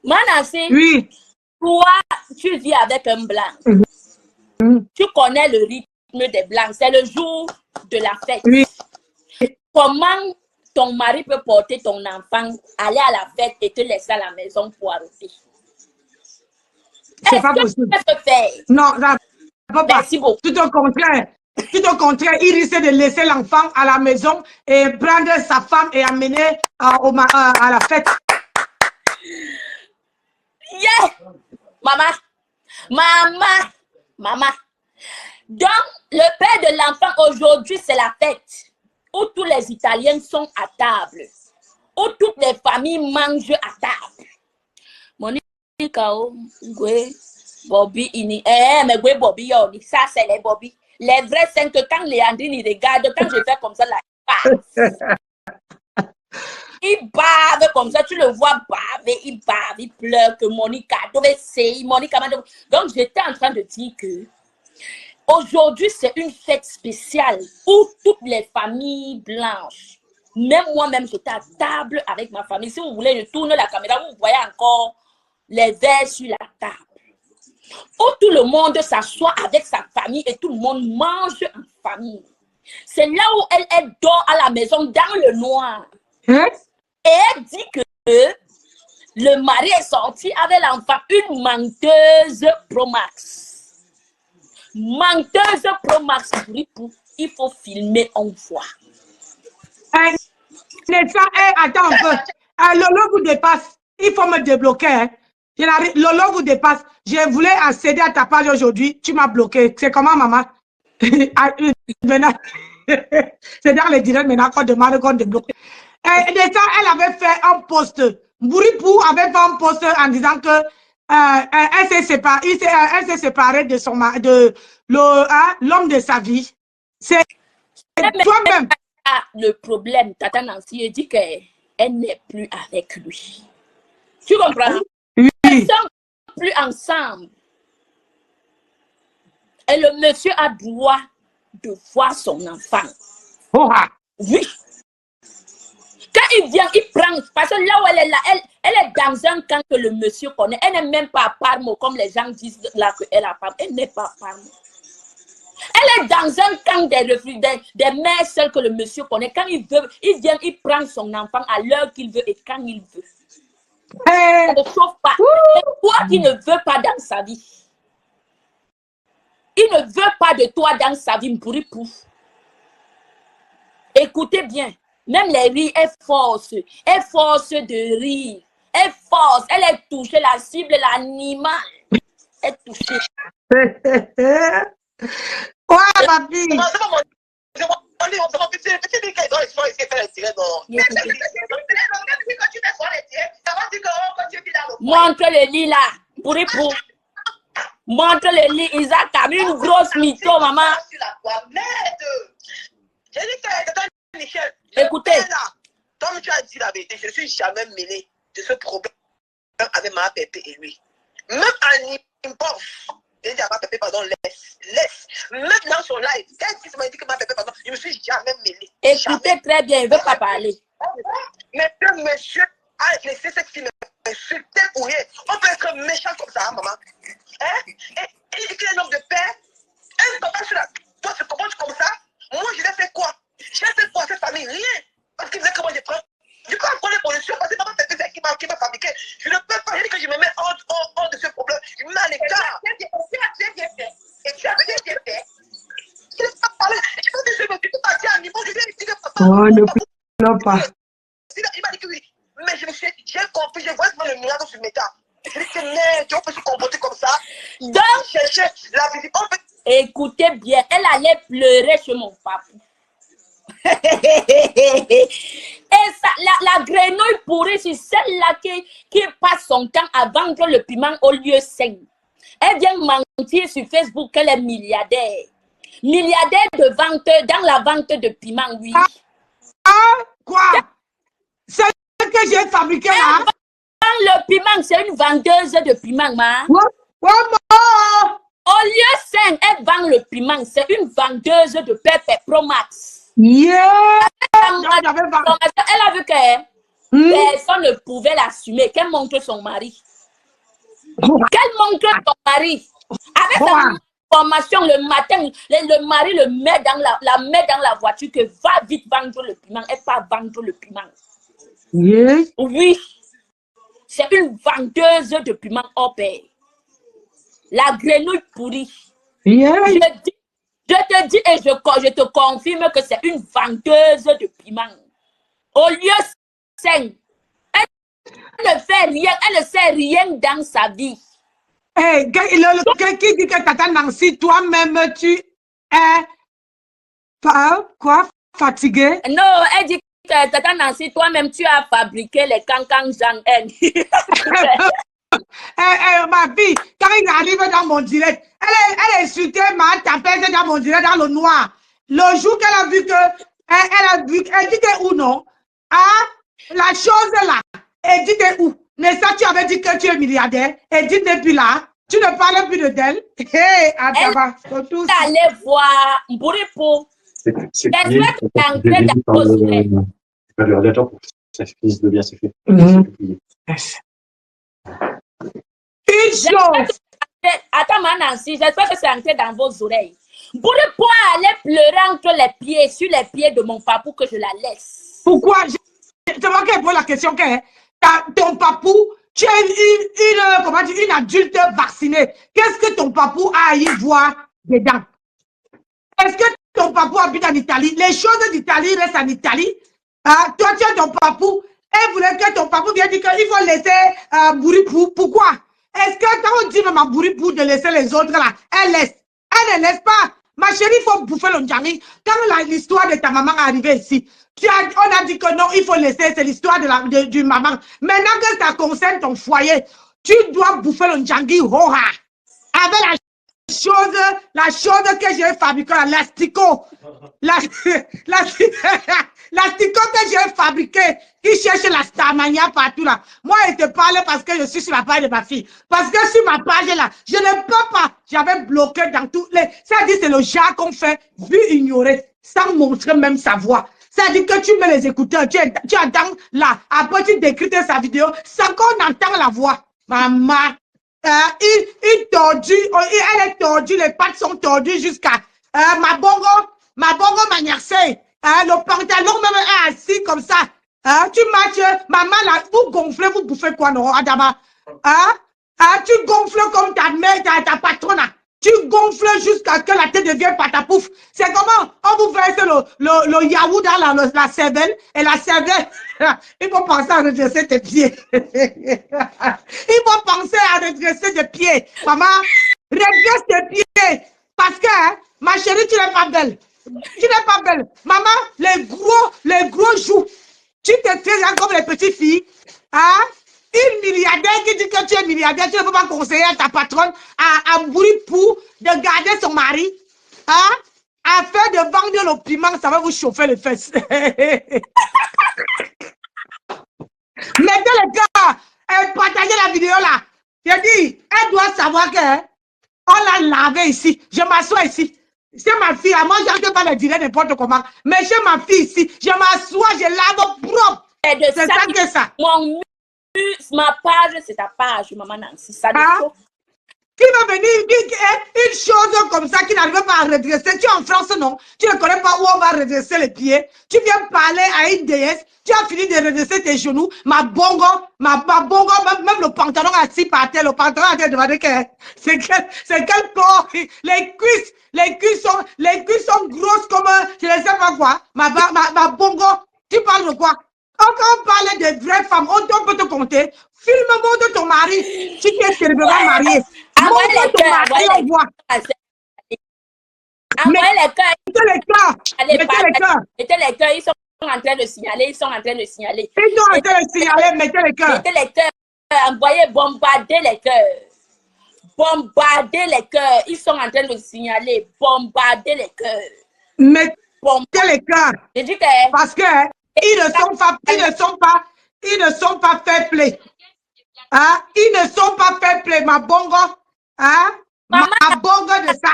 Manassi, Oui. toi, tu vis avec un blanc. Tu connais le rythme des Blancs. C'est le jour de la fête. Oui. Comment ton mari peut porter ton enfant, aller à la fête et te laisser à la maison pour arrêter? C'est pas possible. Tu peux se faire? Non, ça ne peut pas. Merci beaucoup. Tout au contraire. Tout au contraire, il risque de laisser l'enfant à la maison et prendre sa femme et amener à la fête. Yeah! Maman. Donc, le père de l'enfant aujourd'hui, c'est la fête où tous les Italiens sont à table, où toutes les familles mangent à table. Monica, Bobby, mais Bobby, ça c'est les Bobby. Les vrais 5, quand Léandrine il regarde, quand je fais comme ça, là, il bave comme ça, tu le vois baver, il bave, il pleure que Monica devait essayer, Monica. Donc j'étais en train de dire que aujourd'hui c'est une fête spéciale où toutes les familles blanches, même moi-même j'étais à table avec ma famille. Si vous voulez, je tourne la caméra, vous voyez encore les verres sur la table. Où tout le monde s'assoit avec sa famille et tout le monde mange en famille. C'est là où elle dort à la maison dans le noir. Hein? Et elle dit que le mari est sorti avec l'enfant, une menteuse Pro Max. Menteuse Pro Max, il faut filmer, on voit. Attends un peu. Lolo vous dépasse. Il faut me débloquer. Hein. Lolo vous dépasse. Je voulais accéder à ta page aujourd'hui. Tu m'as bloqué. C'est comment, maman? C'est dans les directs maintenant qu'on demande qu'on débloque. Elle avait fait un post. Bouripou avait fait un post en disant que elle s'est séparée de son l'homme de sa vie. C'est toi-même. Le problème, Tata Nancy dit qu'elle n'est plus avec lui. Tu comprends? Oui. Ils ne sont plus ensemble. Et le monsieur a droit de voir son enfant. Oh. Oui. Quand il vient, il prend. Parce que là où elle est là, elle est dans un camp que le monsieur connaît. Elle n'est même pas à Parmo, comme les gens disent là qu'elle a Parmo. Elle n'est pas à Parmo. Elle est dans un camp des mères seules que le monsieur connaît. Quand il veut, il vient, il prend son enfant à l'heure qu'il veut et quand il veut. Ça ne chauffe pas. C'est toi qui ne veux pas dans sa vie. Il ne veut pas de toi dans sa vie, Mpouripou. Écoutez bien. Même les rires, elle force de rire. Elle force, elle est touchée, la cible, l'animal. Elle est touchée. Ouais, ma fille. Montre le lit là. Pour. Montre le lit, Isaac a mis une grosse mytho, maman. Écoutez. Comme tu as dit la vérité, je ne suis jamais mêlé de ce problème avec ma pépé et lui. Même en impulse, j'ai dit à ma pépé, pardon, laisse. Même dans son live, quand il m'a dit que ma pépé, pardon, je ne me suis jamais mêlé. Écoutez jamais. très bien, il ne veut pas parler. Mais ce monsieur a laissé cette fille m'insulter pour rien. On peut être méchant comme ça, hein, maman. Hein? Et il dit qu'il est un homme de paix. Un papa sur la... Toi, tu commences comme ça. Moi, je l'ai fait quoi? J'ai fait quoi à cette famille? Rien. Parce qu'il disait que moi, je prends. Je peux prendre les positions parce que maman, c'est qui m'a fabriqué. Je ne peux pas. Je dis que je me mets hors de ce problème. Je me mets à l'écart. Et tu as bien fait. Je ne peux pas parler. Je peux dire que je peux partir à un niveau. Je lui ai dit que papa. Oh, ne pleure pas. Il m'a dit que oui. Mais j'ai compris. Je vois que le nuage sur mes temps. Je dis que mais, on peut se comporter comme ça. Donc, chercher la visite. écoutez bien, elle allait pleurer chez mon papa. Et ça, la grenouille pourrie, c'est celle-là qui passe son temps à vendre le piment au lieu sain. Elle vient mentir sur Facebook qu'elle est milliardaire. Milliardaire de vente, dans la vente de piment, oui. Quoi? C'est ce que j'ai fabriqué là? Le piment, c'est une vendeuse de piment, ma. Au lieu sain, elle vend le piment. C'est une vendeuse de Pepe Pro Max. Yeah! Elle a vu que personne ne pouvait l'assumer. Qu'elle montre son mari. Qu'elle montre son mari. Avec sa information le matin, le mari le met dans la met dans la voiture que va vite vendre le piment et pas vendre le piment. Yes. Oui, c'est une vendeuse de piment au pair. La grenouille pourrie. Yes. Je te dis et je te confirme que c'est une vendeuse de piment. Au lieu sain, elle ne fait rien, elle ne sait rien dans sa vie. Hey, qui dit que Tata Nancy, toi-même, tu es quoi, fatigué? Non, elle dit que Tata Nancy, toi-même, tu as fabriqué les cancans Jean-N. Ma fille, quand il arrive dans mon direct, elle insultait ma tapette dans mon direct dans le noir. Le jour qu'elle a vu que, elle dit que où non? Ah, la chose là, elle dit que où? Mais ça, tu avais dit que tu es milliardaire. Elle dit depuis là, tu ne parles plus de d'elle. Hé, Adama, elle est allée voir Mburipo. C'est lié par le radiateur pour que ça finisse de bien s'effectuer. Une chose. Attends, Nancy, j'espère que c'est entré dans vos oreilles. Mburipo allait pleurer entre les pieds, sur les pieds de mon papou que je la laisse. Pourquoi? C'est moi qui pose la question que ton papou, tu es une adulte vaccinée. Qu'est-ce que ton papou a à y voir dedans? Est-ce que ton papou habite en Italie? Les choses d'Italie restent en Italie. Toi, tu as ton papou. Elle voulait que ton papou vienne dire qu'il faut laisser Bouripou. Pourquoi? Est-ce que quand on dit à Bouripou de laisser les autres là, elle laisse? Elle ne laisse pas. Ma chérie, il faut bouffer le njani. Quand l'histoire de ta maman est arrivée ici, on a dit que non, il faut laisser, c'est l'histoire du maman. Maintenant que ça concerne ton foyer, tu dois bouffer le njani hoha. Avec la chose que j'ai fabriquée, l'asticot. L'asticot que j'ai fabriqué, qui cherche la stamania partout là. Moi, je te parle parce que je suis sur la page de ma fille. Parce que sur ma page là, je ne peux pas. J'avais bloqué dans tous les. Ça dit, c'est le genre qu'on fait, vu ignorer, sans montrer même sa voix. Ça dit que tu mets les écouteurs, tu attends là. Après, tu décris sa vidéo, sans qu'on entend la voix. Maman. Il tordu, elle est tordue, les pattes sont tordues jusqu'à ma bongo maniarsé. Le pantalon même est assis comme ça. Tu matches, maman là, vous gonflez, vous bouffez quoi, non, Adama? Tu gonfles comme ta mère, ta patronne. Tu gonfles jusqu'à ce que la tête devienne patapouf. C'est comment on vous verse le yaourt dans la cervelle et la cervelle. Il faut penser à redresser tes pieds. Il faut penser à redresser tes pieds. Maman, redresse tes pieds. Parce que, ma chérie, tu n'es pas belle. Tu n'es pas belle. Maman, les gros joues. Tu te fais comme les petites filles. Une milliardaire qui dit que tu es milliardaire, tu ne peux pas conseiller à ta patronne à mourir pour de garder son mari. Afin de vendre le piment, ça va vous chauffer les fesses. Mettez le gars, partagez la vidéo là. J'ai dit, elle doit savoir que on l'a lavé ici. Je m'assois ici. C'est ma fille. Moi, je n'entends pas le dire n'importe comment. Mais chez ma fille ici, je m'assois, je lave propre. C'est ça que ça. Ma page, c'est ta page, maman Nancy. Ça qui va venir dire une chose comme ça qui n'arrive pas à redresser? Tu es en France, non? Tu ne connais pas où on va redresser les pieds. Tu viens parler à une déesse. Tu as fini de redresser tes genoux. Ma bongo, même le pantalon assis par terre, le pantalon à terre demandé que c'est quel corps? Les cuisses sont grosses comme je ne sais pas quoi. Ma bongo, tu parles de quoi? Quand on parle de vraies femmes, on peut te compter. Filme-moi de ton mari. Tu t'es cérébralement marié. Montre ton mari, on voit. Mettez les cœurs. Ils sont en train de signaler. Ils sont en train de signaler, mettez les cœurs. Mettez les cœurs. Envoyez bombarder les cœurs. Bombarder les cœurs. Ils sont en train de signaler. Bombarder les cœurs. Mettez les cœurs. Je dis que parce que ils ne sont pas fair play. Ils ne sont pas fair play, ma bongo. Ma bongo de ça.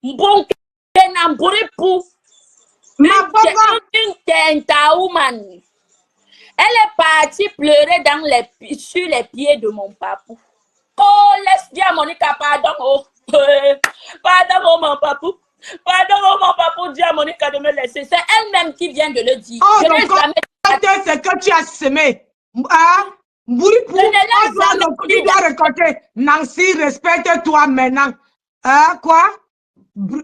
Bon, ma bongo. Elle est partie pleurer sur les pieds de mon papou. Oh, laisse bien Monica, pardon. Oh. Pardon, mon papou. Pardon, mon papou, dis à Monica de me laisser. C'est elle-même qui vient de le dire. Oh, Je n'ai donc, jamais... c'est que tu as semé. Hein? Bouripou, Je ne l'ai jamais tu dit. dois récolter. Nancy, respecte-toi maintenant. Hein, quoi? Ne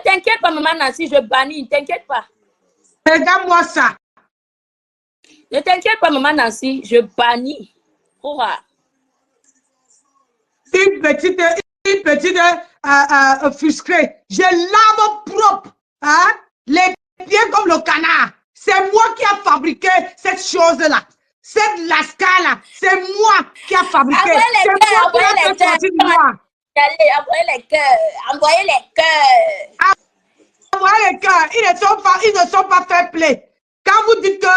t'inquiète pas, maman Nancy, je bannis. Ne t'inquiète pas. Regarde-moi ça. Ne t'inquiète pas, maman Nancy, je bannis. Une petite offusquée. Je lave propre. Hein? Les pieds comme le canard. C'est moi qui a fabriqué cette chose-là. Cette lasca-là. C'est moi qui a fabriqué. C'est moi qui a fait sortir de moi. Allez, envoyez les cœurs. Envoyez les cœurs. Envoyez les cœurs. Ils ne sont pas fair play. Quand vous dites que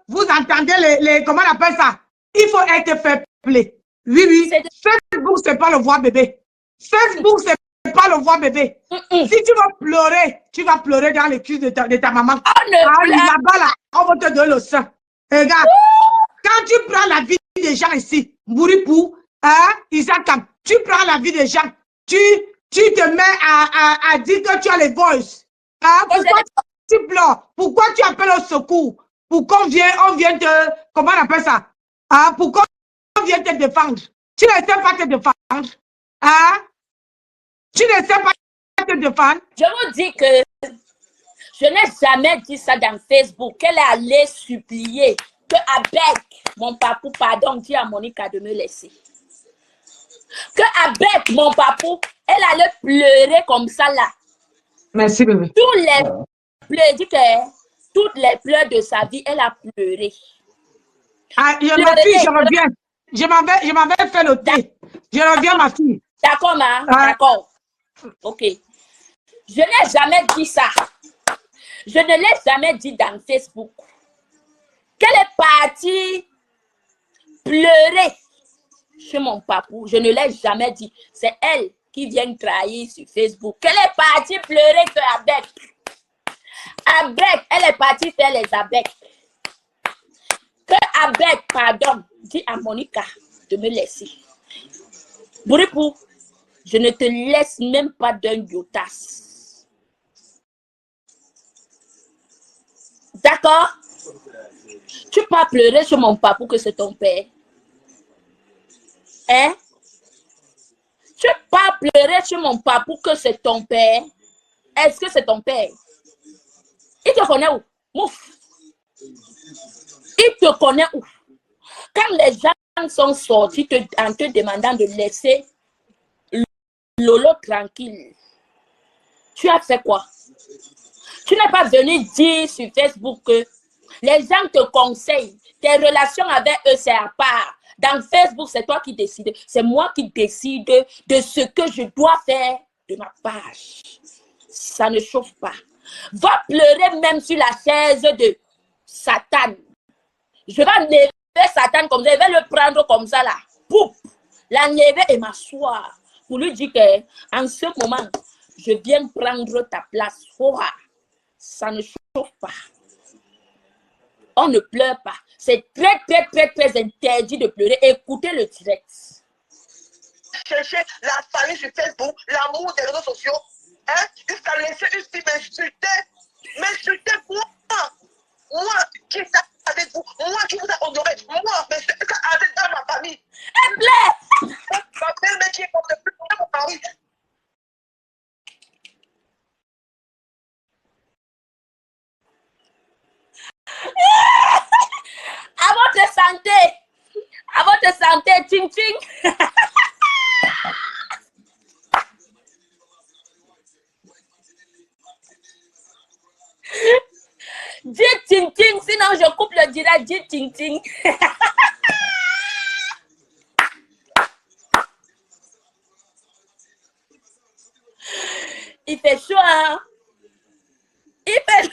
vous entendez les comment on appelle ça? Il faut être fair play. Oui, oui. Facebook, c'est pas le voir bébé. Facebook, c'est pas le voir bébé. Si tu vas pleurer dans les cuisses de ta maman. Là-bas, là, on va te donner le sein. Regarde, quand tu prends la vie des gens ici, Bouripou, hein, Isakam, tu prends la vie des gens, tu te mets à dire que tu as les voices. Hein, pourquoi tu pleures? Pourquoi tu appelles au secours? Pour qu'on vienne te, comment on appelle ça? Hein, pourquoi on vient te défendre? Tu ne sais pas te défendre. Hein? Tu ne sais pas te défendre. Je vous dis que je n'ai jamais dit ça dans Facebook. Qu'elle est allée supplier que avec mon papou, pardon, dis à Monica de me laisser. Que avec mon papou, elle allait pleurer comme ça là. Merci bébé. Toutes les pleurs de sa vie, elle a pleuré. Ah, ma fille, je reviens. Je m'avais fait le thé. Je reviens, ma fille. D'accord, ma. D'accord. Ok. Je n'ai jamais dit ça. Je ne l'ai jamais dit dans Facebook. Qu'elle est partie pleurer chez mon papou. Je ne l'ai jamais dit. C'est elle qui vient trahir sur Facebook. Qu'elle est partie pleurer qu'avec. Avec, elle est partie faire les abeilles. Que avec, pardon, dis à Monica de me laisser. Bouripou, je ne te laisse même pas d'un yotas. D'accord? Tu peux pas pleurer sur mon papou que c'est ton père. Hein? Tu peux pas pleurer sur mon papou que c'est ton père. Est-ce que c'est ton père? Il te connaît où? Mouf. Il te connaît où? Quand les gens sont sortis en te demandant de laisser Lolo tranquille, tu as fait quoi? Tu n'es pas venu dire sur Facebook que les gens te conseillent, tes relations avec eux, c'est à part. Dans Facebook, c'est toi qui décides. C'est moi qui décide de ce que je dois faire de ma page. Ça ne chauffe pas. Va pleurer même sur la chaise de Satan. Je vais enlever Satan comme ça. Je vais le prendre comme ça là. Pouf! L'enlever et m'asseoir. Pour lui dire qu'en ce moment, je viens prendre ta place. Oh, ça ne chauffe pas. On ne pleure pas. C'est très, très, très, très interdit de pleurer. Écoutez le direct. Chercher la famille sur Facebook, l'amour des réseaux sociaux. Hein? Jusqu'à laisser une fille m'insulter. M'insulter quoi? Moi qui suis avec vous, moi qui vous ai honoré, moi, mais c'est ça avec dans ma famille. Elle pleure. Ma belle-mère qui est comme de plus pour mon mari. À votre santé. À votre santé, ting ting. Dis ting ting, sinon je coupe le direct. Dis ting ting. Il fait chaud, hein? Il fait...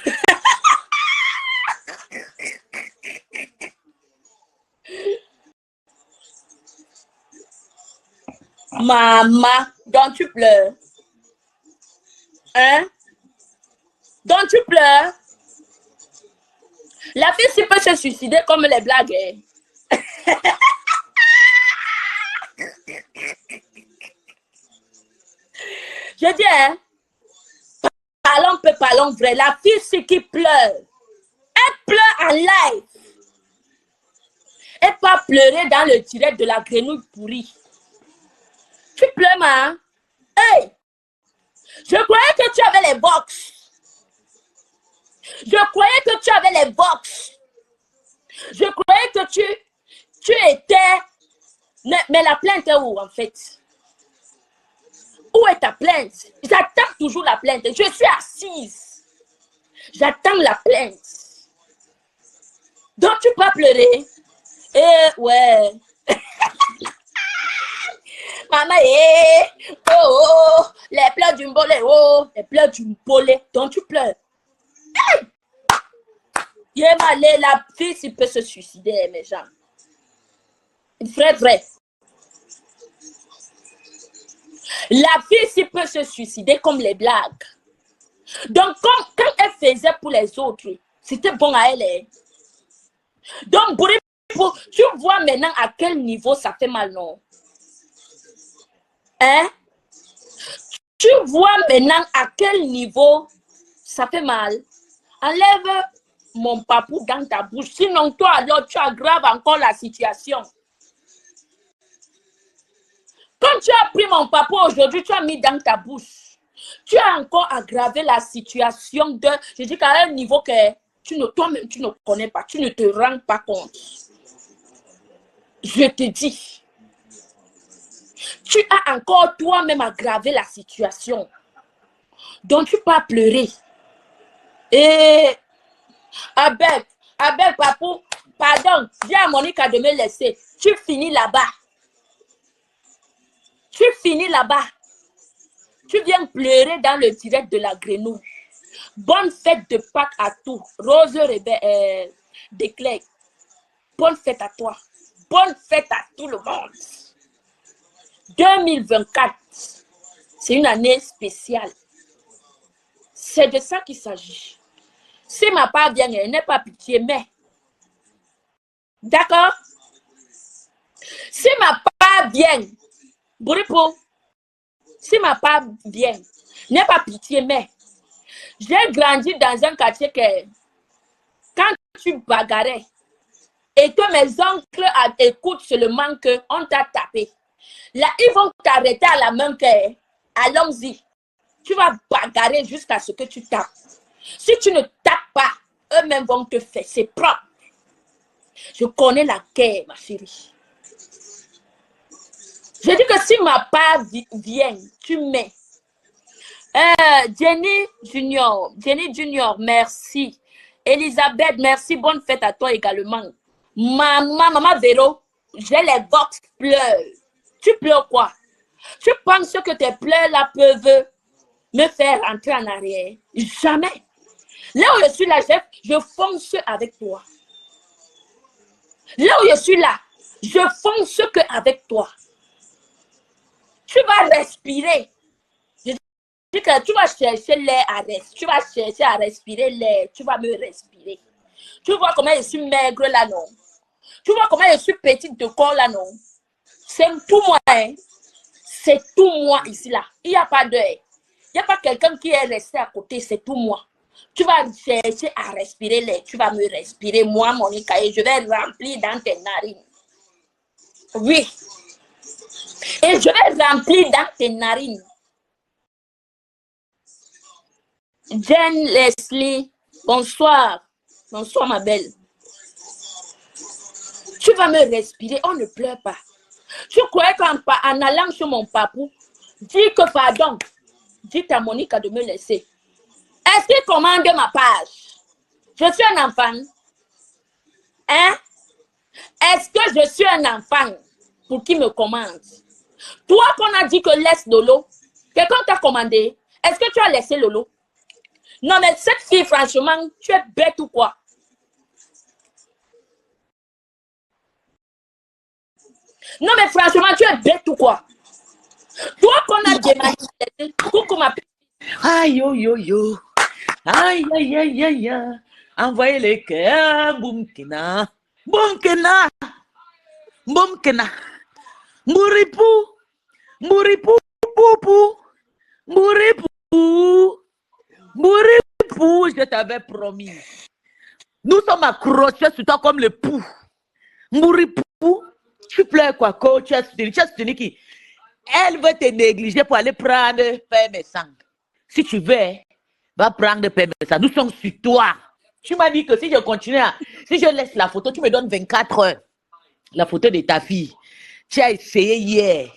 Maman, donc tu pleures. Hein? Donc tu pleures. La fille si peut se suicider comme les blagues. Je dis, hein, parlons vrai. La fille, c'est qui pleure. Elle pleure en live. Et pas pleurer dans le direct de la grenouille pourrie. Tu pleures, ma. Hey! Je croyais que tu avais les box. Je croyais que tu avais les box. Je croyais que tu étais... Mais la plainte est où, en fait? Où est ta plainte? J'attends toujours la plainte. Je suis assise. J'attends la plainte. Donc, tu peux pleurer. Ouais. Maman, oh, les pleurs du mbolé, les pleurs du mbolé. Donc, tu pleures. Hey! La fille, s'il peut se suicider, mes gens. Vrai. La fille, s'il peut se suicider comme les blagues. Donc, quand elle faisait pour les autres, c'était bon à elle. Hein? Donc, tu vois maintenant à quel niveau ça fait mal, non? Hein? Tu vois maintenant à quel niveau ça fait mal. Enlève mon papou dans ta bouche. Sinon, toi, alors, tu aggraves encore la situation. Quand tu as pris mon papou aujourd'hui, tu as mis dans ta bouche. Tu as encore aggravé la situation de... Je dis qu'à un niveau que toi-même, tu ne connais pas. Tu ne te rends pas compte. Je te dis. Tu as encore toi-même aggravé la situation. Donc, tu peux pleurer. Et... Avec, papou, pardon, dis à Monica de me laisser. Tu finis là-bas. Tu viens pleurer dans le direct de la grenouille. Bonne fête de Pâques à tous. Rose Desclerc. Bonne fête à toi. Bonne fête à tout le monde. 2024, c'est une année spéciale. C'est de ça qu'il s'agit. Si ma part vient, elle n'est pas pitié, mais... D'accord? Si ma part vient, Bouripo, si ma part vient, n'est pas pitié, mais... J'ai grandi dans un quartier que... Quand tu bagarrais, et que mes oncles écoutent seulement qu'on t'a tapé, là, ils vont t'arrêter à la main que... Allons-y. Tu vas bagarrer jusqu'à ce que tu tapes. Si tu ne tapes pas, eux-mêmes vont te faire. C'est propre. Je connais la guerre, ma chérie. Je dis que si ma part vient, tu mets. Jenny Junior, merci. Elisabeth, merci. Bonne fête à toi également. Maman Véro, j'ai les box pleurs. Tu pleures quoi? Tu penses que tes pleurs là peuvent me faire rentrer en arrière? Jamais. Là où je suis là, je fonce avec toi. Là où je suis là, je fonce avec toi. Tu vas respirer. Je dis que tu vas chercher l'air à respirer. Tu vas chercher à respirer l'air. Tu vas me respirer. Tu vois comment je suis maigre là, non? Tu vois comment je suis petite de corps là, non? C'est tout moi, hein? C'est tout moi ici là. Il n'y a pas d'heure. Il n'y a pas quelqu'un qui est resté à côté. C'est tout moi. Tu vas chercher à respirer l'air. Tu vas me respirer, moi, Monica, et je vais remplir dans tes narines. Oui. Et je vais remplir dans tes narines. Jane Leslie, bonsoir. Bonsoir, ma belle. Tu vas me respirer. On ne pleure pas. Tu croyais qu'en allant sur mon papou, dis que pardon. Dis à Monica de me laisser. Est-ce qu'il commande ma page? Je suis un enfant. Hein? Est-ce que je suis un enfant pour qui me commande? Toi qu'on a dit que laisse Lolo, quelqu'un t'a commandé. Est-ce que tu as laissé Lolo? Non, mais cette fille, franchement, tu es bête ou quoi? Non, mais franchement, tu es bête ou quoi? Toi qu'on a demandé, coucou ma petite. Aïe, yo, yo, yo. Aïe, aïe, aïe, aïe, aïe. Envoyez les cœurs, boumkina. Boumkina. Boumkina. Mouripou. Mouripou, poupou. Mouripou, Mouripou, je t'avais promis. Nous sommes accrochés sur toi comme le pou. Mouripou, tu pleures quoi, coach? Qui elle veut te négliger pour aller prendre PMS5. Si tu veux, va prendre PMS5. Nous sommes sur toi. Tu m'as dit que si je continue, si je laisse la photo, tu me donnes 24 heures. La photo de ta fille. Tu as essayé hier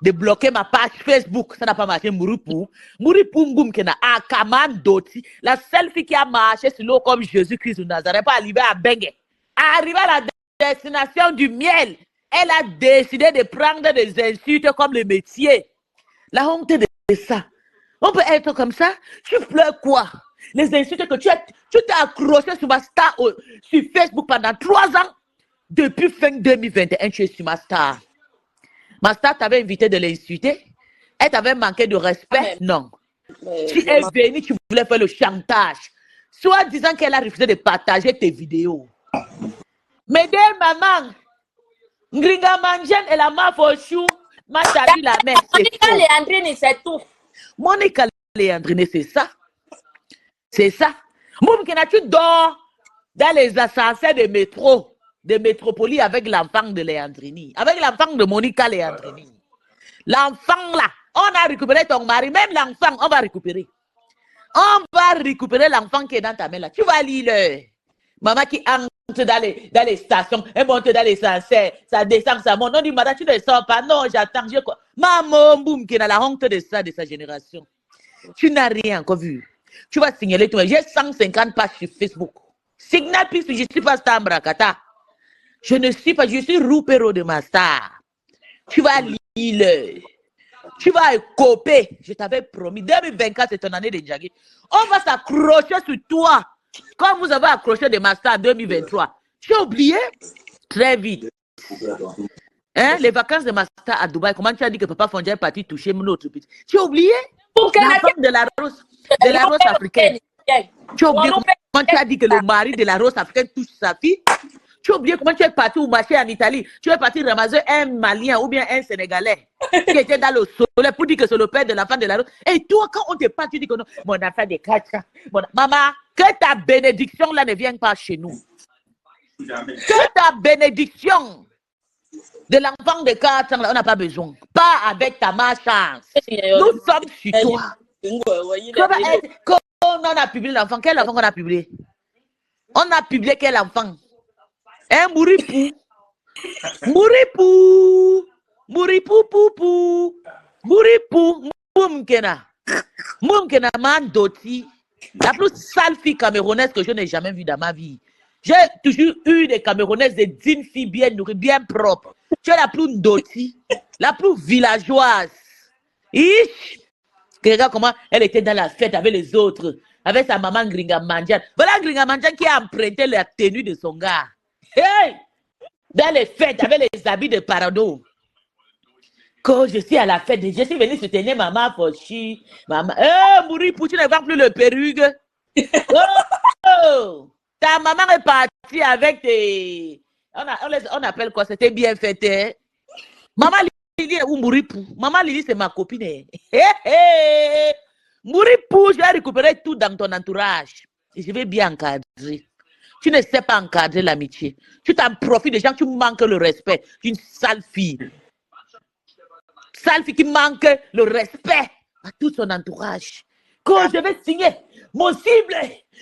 de bloquer ma page Facebook. Ça n'a pas marché. Mouripou, Mboum Kena, Akaman Doti. La seule fille qui a marché sur l'eau comme Jésus-Christ de Nazareth, pas arrivé à Bengue. Arrivé à la destination du miel. Elle a décidé de prendre des insultes comme le métier. La honte de ça. On peut être comme ça. Tu pleures quoi? Les insultes que tu t'es accroché sur ma star sur Facebook pendant 3 ans. Depuis fin 2021, tu es sur ma star. Ma star t'avait invité de l'insulter. Elle t'avait manqué de respect. Non. Tu es venu, tu voulais faire le chantage. Soit disant qu'elle a refusé de partager tes vidéos. Mais dès maman, Ngringa Manjen et la Mafochou, ma chérie la mère. Monica Léandrine, c'est tout. Monica Léandrine, c'est ça. C'est ça. Moum Kena, tu dors dans les ascenseurs de métro, de métropolie avec l'enfant de Léandrini, avec l'enfant de Monica Léandrini. L'enfant là, on a récupéré ton mari, même l'enfant, on va récupérer. On va récupérer l'enfant qui est dans ta main là. Tu vas lire le. Maman qui entre dans les stations, elle monte dans les ascenseurs, ça descend, ça monte. On dit, madame, tu ne sors pas. Non, j'attends. Maman, boum, qui a la honte de ça, de sa génération. Tu n'as rien encore vu. Tu vas signaler tout. J'ai 150 pages sur Facebook. Signal, puisque je ne suis pas Star Mbrakata. Je ne suis pas, je suis Roupero de ma star. Tu vas lire. Tu vas copier. Je t'avais promis. 2024, c'est ton année de Djagui. On va s'accrocher sur toi. Comme vous avez accroché de ma star en 2023. Tu as oublié? Très vite. Hein? Les vacances de ma star à Dubaï. Comment tu as dit que Papa Fondia est parti toucher mon autre petit? Tu as oublié? La femme de la rose africaine. Tu as oublié comment tu as dit que le mari de la rose africaine touche sa fille? Tu as oublié comment tu es parti au marché en Italie? Tu es parti ramasser un Malien ou bien un Sénégalais qui était dans le soleil pour dire que c'est le père de la femme de la rose. Et toi, quand on te parle, tu dis que non, mon enfant de 4 ans. Maman, que ta bénédiction là ne vienne pas chez nous. Que ta bénédiction de l'enfant de 4 ans là, on n'a pas besoin. Pas avec ta malchance. Nous sommes sur toi. Quand on a publié l'enfant, quel enfant qu'on a publié? On a publié quel enfant? Un Mouripou. Mouripou. Mouripou, poupou. Mouripou. Moumkena. Moumkena Mandoti. La plus sale fille camerounaise que je n'ai jamais vue dans ma vie. J'ai toujours eu des Camerounaises, des dignes filles bien nourries, bien propres. Tu es la plus ndoti, la plus villageoise. Ish. Regarde comment elle était dans la fête avec les autres, avec sa maman Gringa Mandjan. Voilà Gringa Mandjan qui a emprunté la tenue de son gars. Hey! Dans les fêtes avec les habits de parado. Quand je suis à la fête, je suis venue soutenir maman Fochi. Maman, Mouripou, tu ne vois plus le perruque. Oh! Ta maman est partie avec tes. On appelle quoi? C'était bien fêté. Maman Lili est où Mouripou? Maman Lili, c'est ma copine. Mouripou, je vais récupérer tout dans ton entourage. Et je vais bien encadrer. Tu ne sais pas encadrer l'amitié. Tu t'en profites des gens, tu manques le respect. Une sale fille. Sale fille qui manque le respect à tout son entourage. Quand je vais signer mon cible,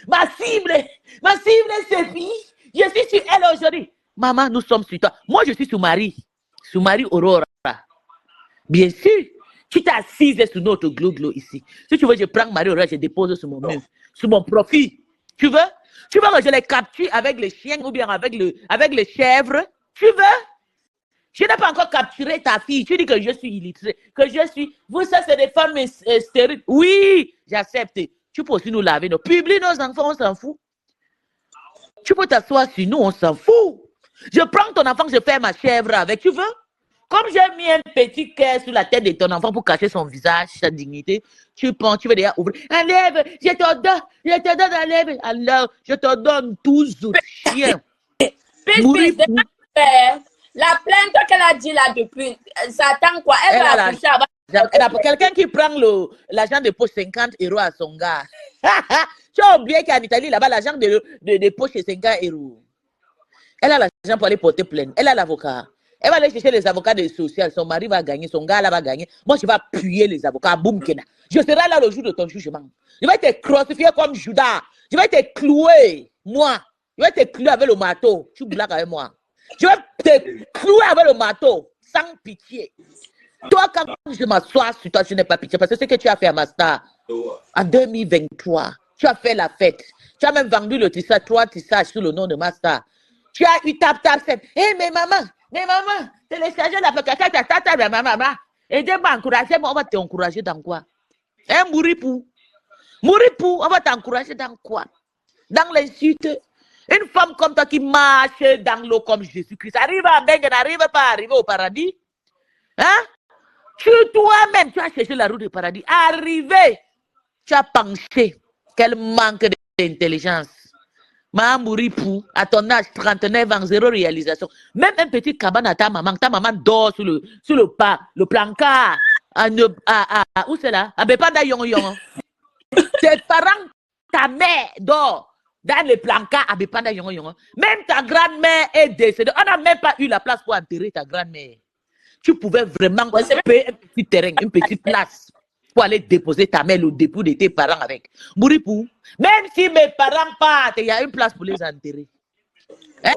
ma cible, c'est fille. Je suis sur elle aujourd'hui. Maman, nous sommes sur toi. Moi, je suis sur Marie Aurora. Bien sûr, tu t'es assise sur notre glo ici. Si tu veux, je prends Marie Aurora, je dépose sur mon mur, sur mon profil. Tu veux que je les capture avec les chiens ou bien avec les chèvres? Tu veux? Je n'ai pas encore capturé ta fille. Tu dis que je suis illettrée, que je suis. Vous, ça, c'est des femmes stériles. Oui, j'accepte. Tu peux aussi nous laver. Publie nos enfants, on s'en fout. Tu peux t'asseoir sur nous, on s'en fout. Je prends ton enfant, je fais ma chèvre avec. Tu veux? Comme j'ai mis un petit cœur sur la tête de ton enfant pour cacher son visage, sa dignité, tu prends, tu veux déjà ouvrir. Enlève, je te donne, enlève. Alors, je te donne tous autres chiens. La plainte qu'elle a dit là depuis, ça attend quoi? Elle va accoucher avant Quelqu'un qui prend l'argent de poche 50 € à son gars. Tu as oublié qu'en Italie, là-bas, l'argent de poche est 50 €. Elle a l'argent pour aller porter plainte. Elle a l'avocat. Elle va aller chercher les avocats de social. Son mari va gagner, son gars là va gagner. Moi, je vais appuyer les avocats. Boum, Kena. Je serai là le jour de ton jugement. Je vais te crucifier comme Judas. Je vais te clouer, moi. Je vais te clouer avec le marteau. Tu blagues avec moi. Je vais te clouer avec le marteau, sans pitié. Toi, quand je m'assois sur toi, je n'ai pas pitié. Parce que ce que tu as fait à Master, en 2023, tu as fait la fête. Tu as même vendu le tissage, 3 tissages sous le nom de Master. Tu as eu tap, hé, mais maman, téléchargez la fête, maman. Aidez-moi, encouragez-moi, on va t'encourager dans quoi? Hein, Mouripou, on va t'encourager dans quoi? Dans l'insulte. Une femme comme toi qui marche dans l'eau comme Jésus-Christ, arrive à Bengue, n'arrive pas à arriver au paradis. Hein? Toi-même, tu as cherché la route du paradis. Arrivé, tu as pensé qu'elle manque d'intelligence. Mouripou, à ton âge, 39 ans, 0 réalisation. Même un petit cabane à ta maman dort sur le placard. Où c'est là? À Bepanda Yon. Tes parents, ta mère dort dans le placard à Bepanda Yon. Même ta grand-mère est décédée. On n'a même pas eu la place pour enterrer ta grand-mère. Tu pouvais vraiment payer un petit terrain, une petite place pour aller déposer ta mère, le dépôt de tes parents avec. Mouripou, même si mes parents partent, il y a une place pour les enterrer. Hein,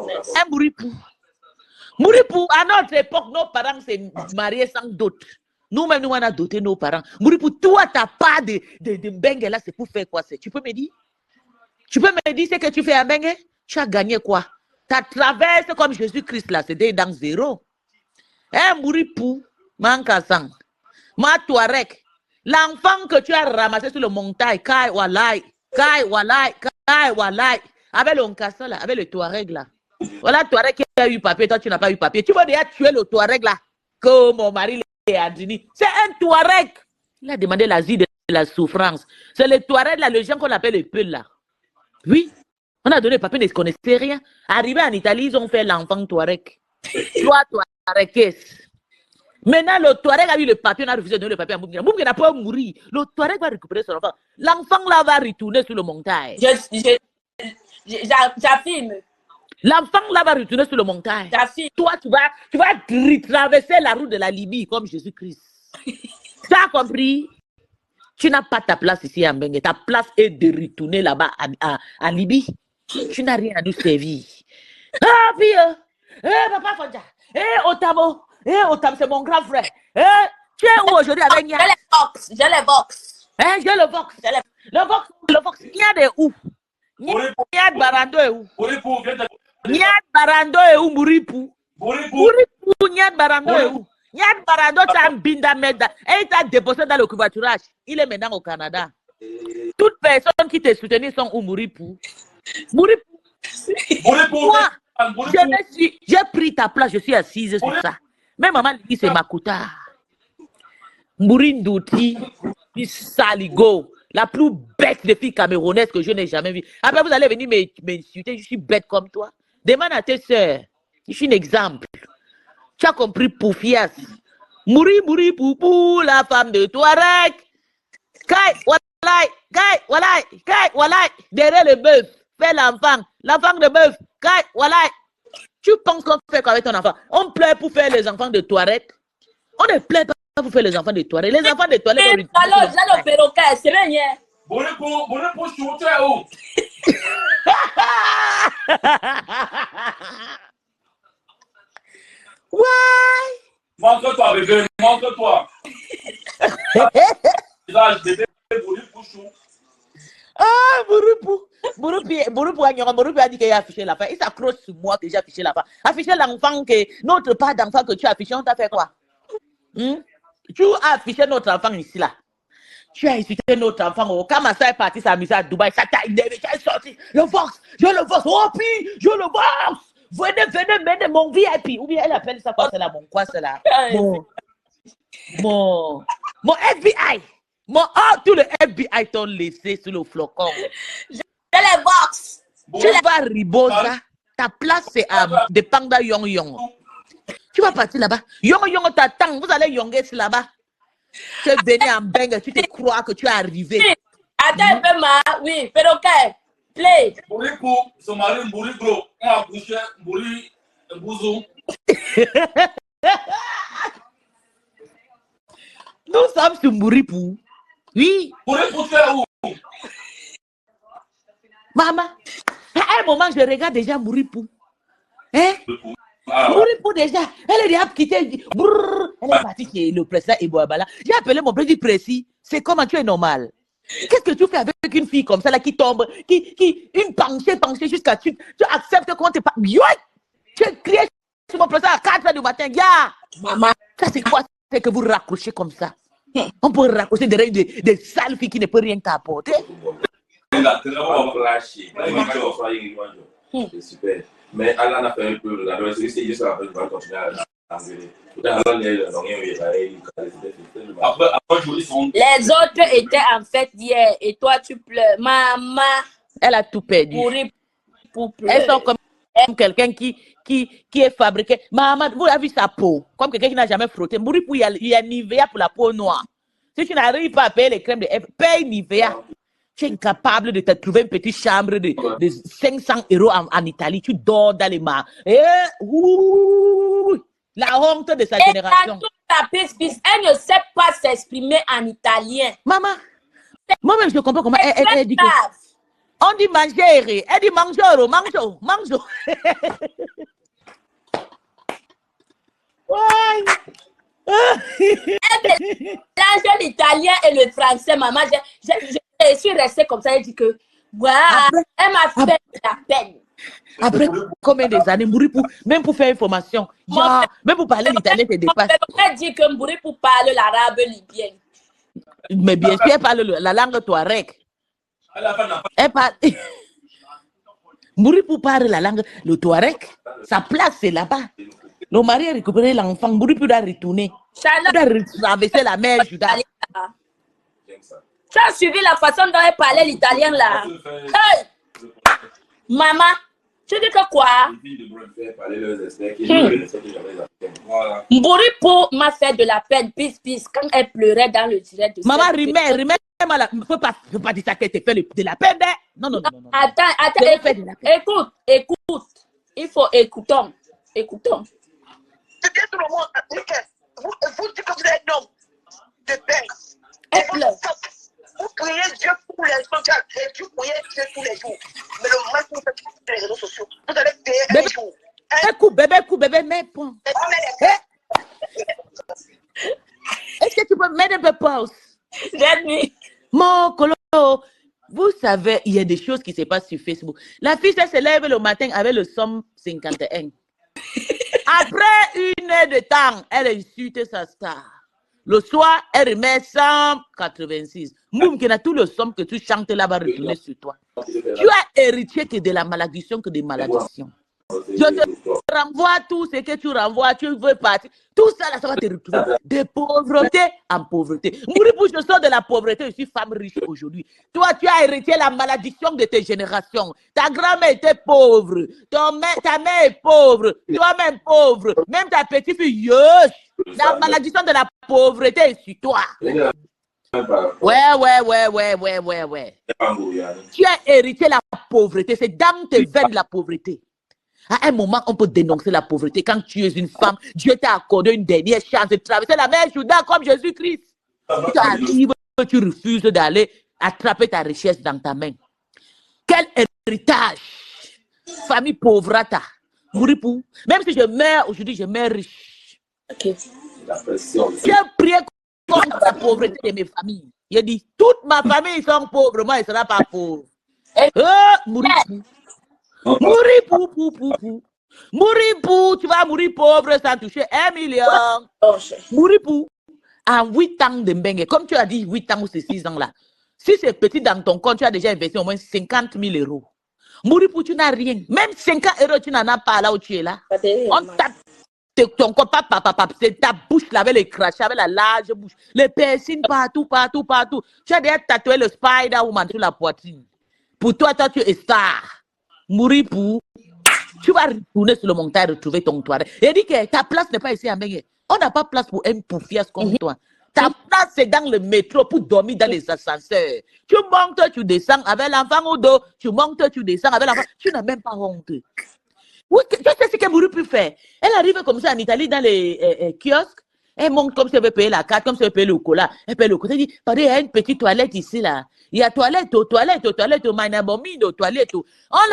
Mouripou. Mouripou, à notre époque, nos parents s'est mariés sans dot. Nous-mêmes, nous, on a doté nos parents. Mouripou, toi, ta part de Mbengue là, c'est pour faire quoi? Tu peux me dire? Tu peux me dire ce que tu fais à Mbengue? Tu as gagné quoi? Ta traverse comme Jésus-Christ là, c'était dans 0. Hein, Mouripou, Mankassang, ma Touareg, l'enfant que tu as ramassé sur le montagne, Kai Walai, avec le Nkassa là, avec le Touareg là. Voilà, Touareg qui a eu papier, toi tu n'as pas eu papier. Tu vas déjà tuer le Touareg là, comme mon mari l'a dit. C'est un Touareg. Il a demandé l'asile de la souffrance. C'est le Touareg là, le gens qu'on appelle le Peul là. Oui, on a donné le papier, ils ne connaissaient rien. Arrivé en Italie, ils ont fait l'enfant Touareg. Toi, Touareg. Maintenant, le Touareg a eu le papier, on a refusé de donner le papier à Moumkina. Moumkina n'a pas mourir. Le Touareg va récupérer son enfant. L'enfant là va retourner sur le montagne. J'affirme. L'enfant là va retourner sur le montagne. Toi, tu vas traverser la route de la Libye comme Jésus-Christ. Tu as compris? Tu n'as pas ta place ici à Mbengue. Ta place est de retourner là-bas à Libye. Tu n'as rien à nous servir. Ah, puis, Papa Fonja, Otamo, c'est mon grand frère. Tu es où aujourd'hui avec Nia? J'ai les box. J'ai le vox. Le vox, Nia de où? Nia de Barando est où? Nia de Barando est où, Mouripou? Nia de Barando est où? Nia de Barando, tu as un binda meda. Et il t'a déposé dans le covoiturage. Il est maintenant au Canada. Toutes personnes qui te soutenaient sont où, Mouripou? Mouripou. Moi, j'ai pris ta place, je suis assise sur ça. Mais maman dit c'est Makuta. Mourindouti, Saligo, la plus bête de fille camerounaise que je n'ai jamais vue. Après, vous allez venir m'insulter, je suis bête comme toi. Demande à tes soeurs. Je suis un exemple. Tu as compris, Poufias. Mouri, poupou, la femme de Touareg. Kai, walai, derrière le bœuf, fais l'enfant de bœuf. Kai, walai. Tu penses qu'on fait quoi avec ton enfant? On pleure pour faire les enfants de Touareg. On ne pleure pas pour faire les enfants de Touareg. Les enfants de Touareg. Alors, j'ai le perroquet, c'est bien. Ouais. Montre-toi, bébé, montre-toi. Ah, Bourupou a dit qu'il a affiché la fin. Il s'accroche sur moi que j'ai affiché la fin. Afficher l'enfant, notre part d'enfant que tu as affiché, on t'a fait quoi? Tu as affiché notre enfant ici, là. Tu as insulté notre enfant. Quand Massa est parti s'amuser à Dubaï, ça t'a énervé, tu as sorti. Le Vox, je le Vox, oh puis, je le Vox. Venez, mon VIP. Ou bien elle appelle ça quoi, c'est là, mon quoi, c'est là. Mon FBI. Tout le FBI t'ont laissé sur le flocon. J'ai les box. Tu vas ribosa. Ta place, c'est à Depanda Yong. Tu vas partir là-bas. Yong t'attend. Vous allez yonger là-bas. Tu es venu en bang, tu te crois que tu es arrivé. Attends un peu, oui, perroquet, play. Mburi pour son mari, Mburi gros. On a couché, Mburi bouzou. Nous sommes sur Mouripou. Oui. Mburi pour tu es où? Maman, à un moment, je regarde déjà Mouripou. Hein? Ah, ouais. Mouripou déjà. Elle est déjà quittée. Brrr, elle est partie chez le président Ibouabala. J'ai appelé mon président précis. C'est comment tu es normal. Qu'est-ce que tu fais avec une fille comme ça là qui tombe, une penchée jusqu'à tu acceptes qu'on te parle. Tu crié sur mon président à 4h du matin. Maman. Ça c'est quoi? C'est que vous raccrochez comme ça. On peut raccrocher derrière des sales filles qui ne peuvent rien t'apporter. C'est super. Mais Allah a fait un peu de la douleur. C'est juste la peine de continuer à engueuler. Les autres étaient en fête hier et toi tu pleures. Maman. Elle a tout perdu. Pour Elles sont comme quelqu'un qui est fabriqué. Maman, vous avez vu sa peau. Comme quelqu'un qui n'a jamais frotté. Mouripou, il y a Nivea pour la peau noire. Si tu n'arrives pas à payer les crèmes de F, paye Nivea. Tu es incapable de te trouver une petite chambre de 500 € en Italie. Tu dors dans les mains. La honte de sa génération. Elle ne sait pas s'exprimer en italien. Maman, moi-même je comprends comment elle dit que... On dit manger, elle dit mangioro. Elle mélange l'italien et le français, maman. Je suis restée comme ça, elle dit que, elle m'a fait la peine. Après combien des années, Mouripou, même pour faire une formation, même pour parler l'italien, te dépasse. Elle dit que Mouripou parle l'arabe libyen. Mais bien sûr, elle parle la langue touareg. Elle parle... Mouripou parle la langue, le touareg. Sa place, c'est là-bas. Le mari a récupéré l'enfant, Mouripou doit retourner. Il doit traverser la mer, Judas. Tu as suivi la façon dont elle parlait l'italien là. Hey! Maman, tu dis que quoi? Mouripou m'a fait de la peine, pisse, quand elle pleurait dans le direct de maman, remets, il ne faut pas dire ça qu'elle te fait de la peine. Non. Attends, écoute. Il faut écoutons. Tout le monde, vous dites que vous êtes un homme de paix. Elle pleure. Vous criez Dieu tous les jours, Dieu priez Dieu tous les jours. Mais le moment où vous faites sur les réseaux sociaux, vous allez payer un jour. Bébé, mais bon. Est-ce que tu peux mettre un peu pause? Mon colo, vous savez, il y a des choses qui se passent sur Facebook. La fille, elle se lève le matin avec le somme 51. Après 1 heure de temps, elle insulte sa star. Le soir, elle remet 186. Moum, qui a tout le somme que tu chantes là va retourner sur toi. Tu as hérité que de la malédiction que des malédictions. Je te renvoie tout ce que tu renvoies, tu veux partir. Tout ça, là, ça va te retrouver de pauvreté en pauvreté. Mouripou, je sors de la pauvreté, je suis femme riche aujourd'hui. Toi, tu as hérité la malédiction de tes générations. Ta grand-mère était pauvre, ta mère est pauvre, toi-même pauvre, même ta petite-fille, la malédiction de la pauvreté est sur toi. Ouais. Tu as hérité la pauvreté, c'est dans tes veines la pauvreté. À un moment, on peut dénoncer la pauvreté. Quand tu es une femme, Dieu t'a accordé une dernière chance de traverser la mer Jourdain comme Jésus-Christ. Tu arrives, tu refuses d'aller attraper ta richesse dans ta main. Quel héritage! Famille pauvrata. Mouripou. Même si je meurs aujourd'hui, je meurs riche. Okay. J'ai prié contre la pauvreté de mes familles. Il a dit, toute ma famille sont pauvres, moi, il ne sera pas pauvre. Mouripou. Mouripou, tu vas mourir pauvre sans toucher 1 million. Mouripou, en 8 ans de Mbengue, comme tu as dit 8 ans ou 6 ans là, si c'est petit dans ton compte, tu as déjà investi au moins 50 000 €. Mouripou, tu n'as rien. Même 50 €, tu n'en as pas là où tu es là. On tape ton corps, c'est ta bouche là avec les crachats, avec la large bouche, les piercings partout. Tu as déjà tatoué le Spider-Woman sur la poitrine. Pour toi, tu es star. Mouripou, tu vas retourner sur le montagne retrouver ton toit. Il dit que ta place n'est pas ici à Mbengue. On n'a pas place pour un poufias comme toi. Ta ça, c'est dans le métro pour dormir dans les ascenseurs. Tu montes, tu descends avec l'enfant au dos. Tu montes, tu descends avec l'enfant. Tu n'as même pas honte. Oui, tu sais ce que Mourou peut faire. Elle arrive comme ça en Italie dans les kiosques. Elle monte comme si elle veut payer la carte, comme si elle veut payer le cola. Elle paye le cola. Elle dit, pardon, il y a une petite toilette ici, là. Il y a toilette, aux toilettes, aux toilettes. On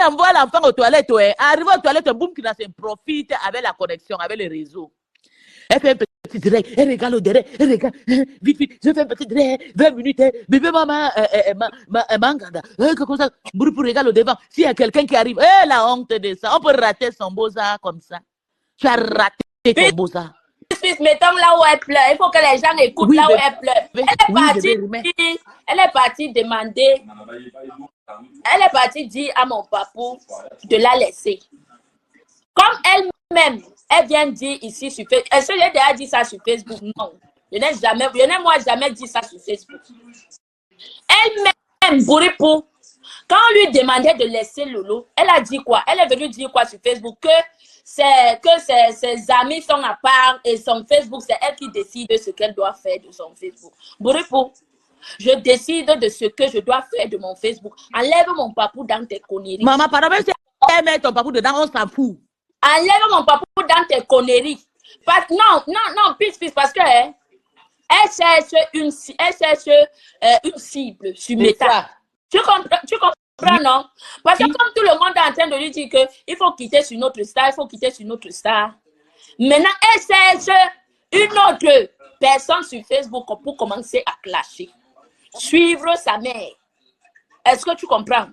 envoie l'enfant aux toilettes. Arrive aux toilettes, boum, qui se profite avec la connexion, avec le réseau. Elle fait un petit direct, elle regarde au derrière, elle regarde, vite, vite, je fais un petit direct, 20 minutes, bébé maman, mangada, comme ça, pour regarder au devant. S'il y a quelqu'un qui arrive, la honte de ça, on peut rater son beau-ça comme ça. Tu as raté ton beau-ça. Mettons là où elle pleure, il faut que les gens écoutent oui, là où elle pleure. Elle est partie demander, elle est partie dire à mon papou de la laisser. Comme elle-même, elle vient dire ici sur Facebook. Est-ce que j'ai déjà dit ça sur Facebook? Non. Je n'ai jamais dit ça sur Facebook. Elle-même, Bouripou, quand on lui demandait de laisser Lolo, elle a dit quoi? Elle est venue dire quoi sur Facebook? Que ses amis sont à part et son Facebook, c'est elle qui décide de ce qu'elle doit faire de son Facebook. Bouripou, je décide de ce que je dois faire de mon Facebook. Enlève mon papou dans tes conneries. Maman, pardon, même si elle met ton papou dedans, on s'en fout. Enlève mon papou dans tes conneries. Non, pisse, parce que elle cherche une cible sur Meta. Tu comprends, non? Parce que comme tout le monde est en train de lui dire qu'il faut quitter sur notre star, maintenant, elle cherche une autre personne sur Facebook pour commencer à clasher. Suivre sa mère. Est-ce que tu comprends?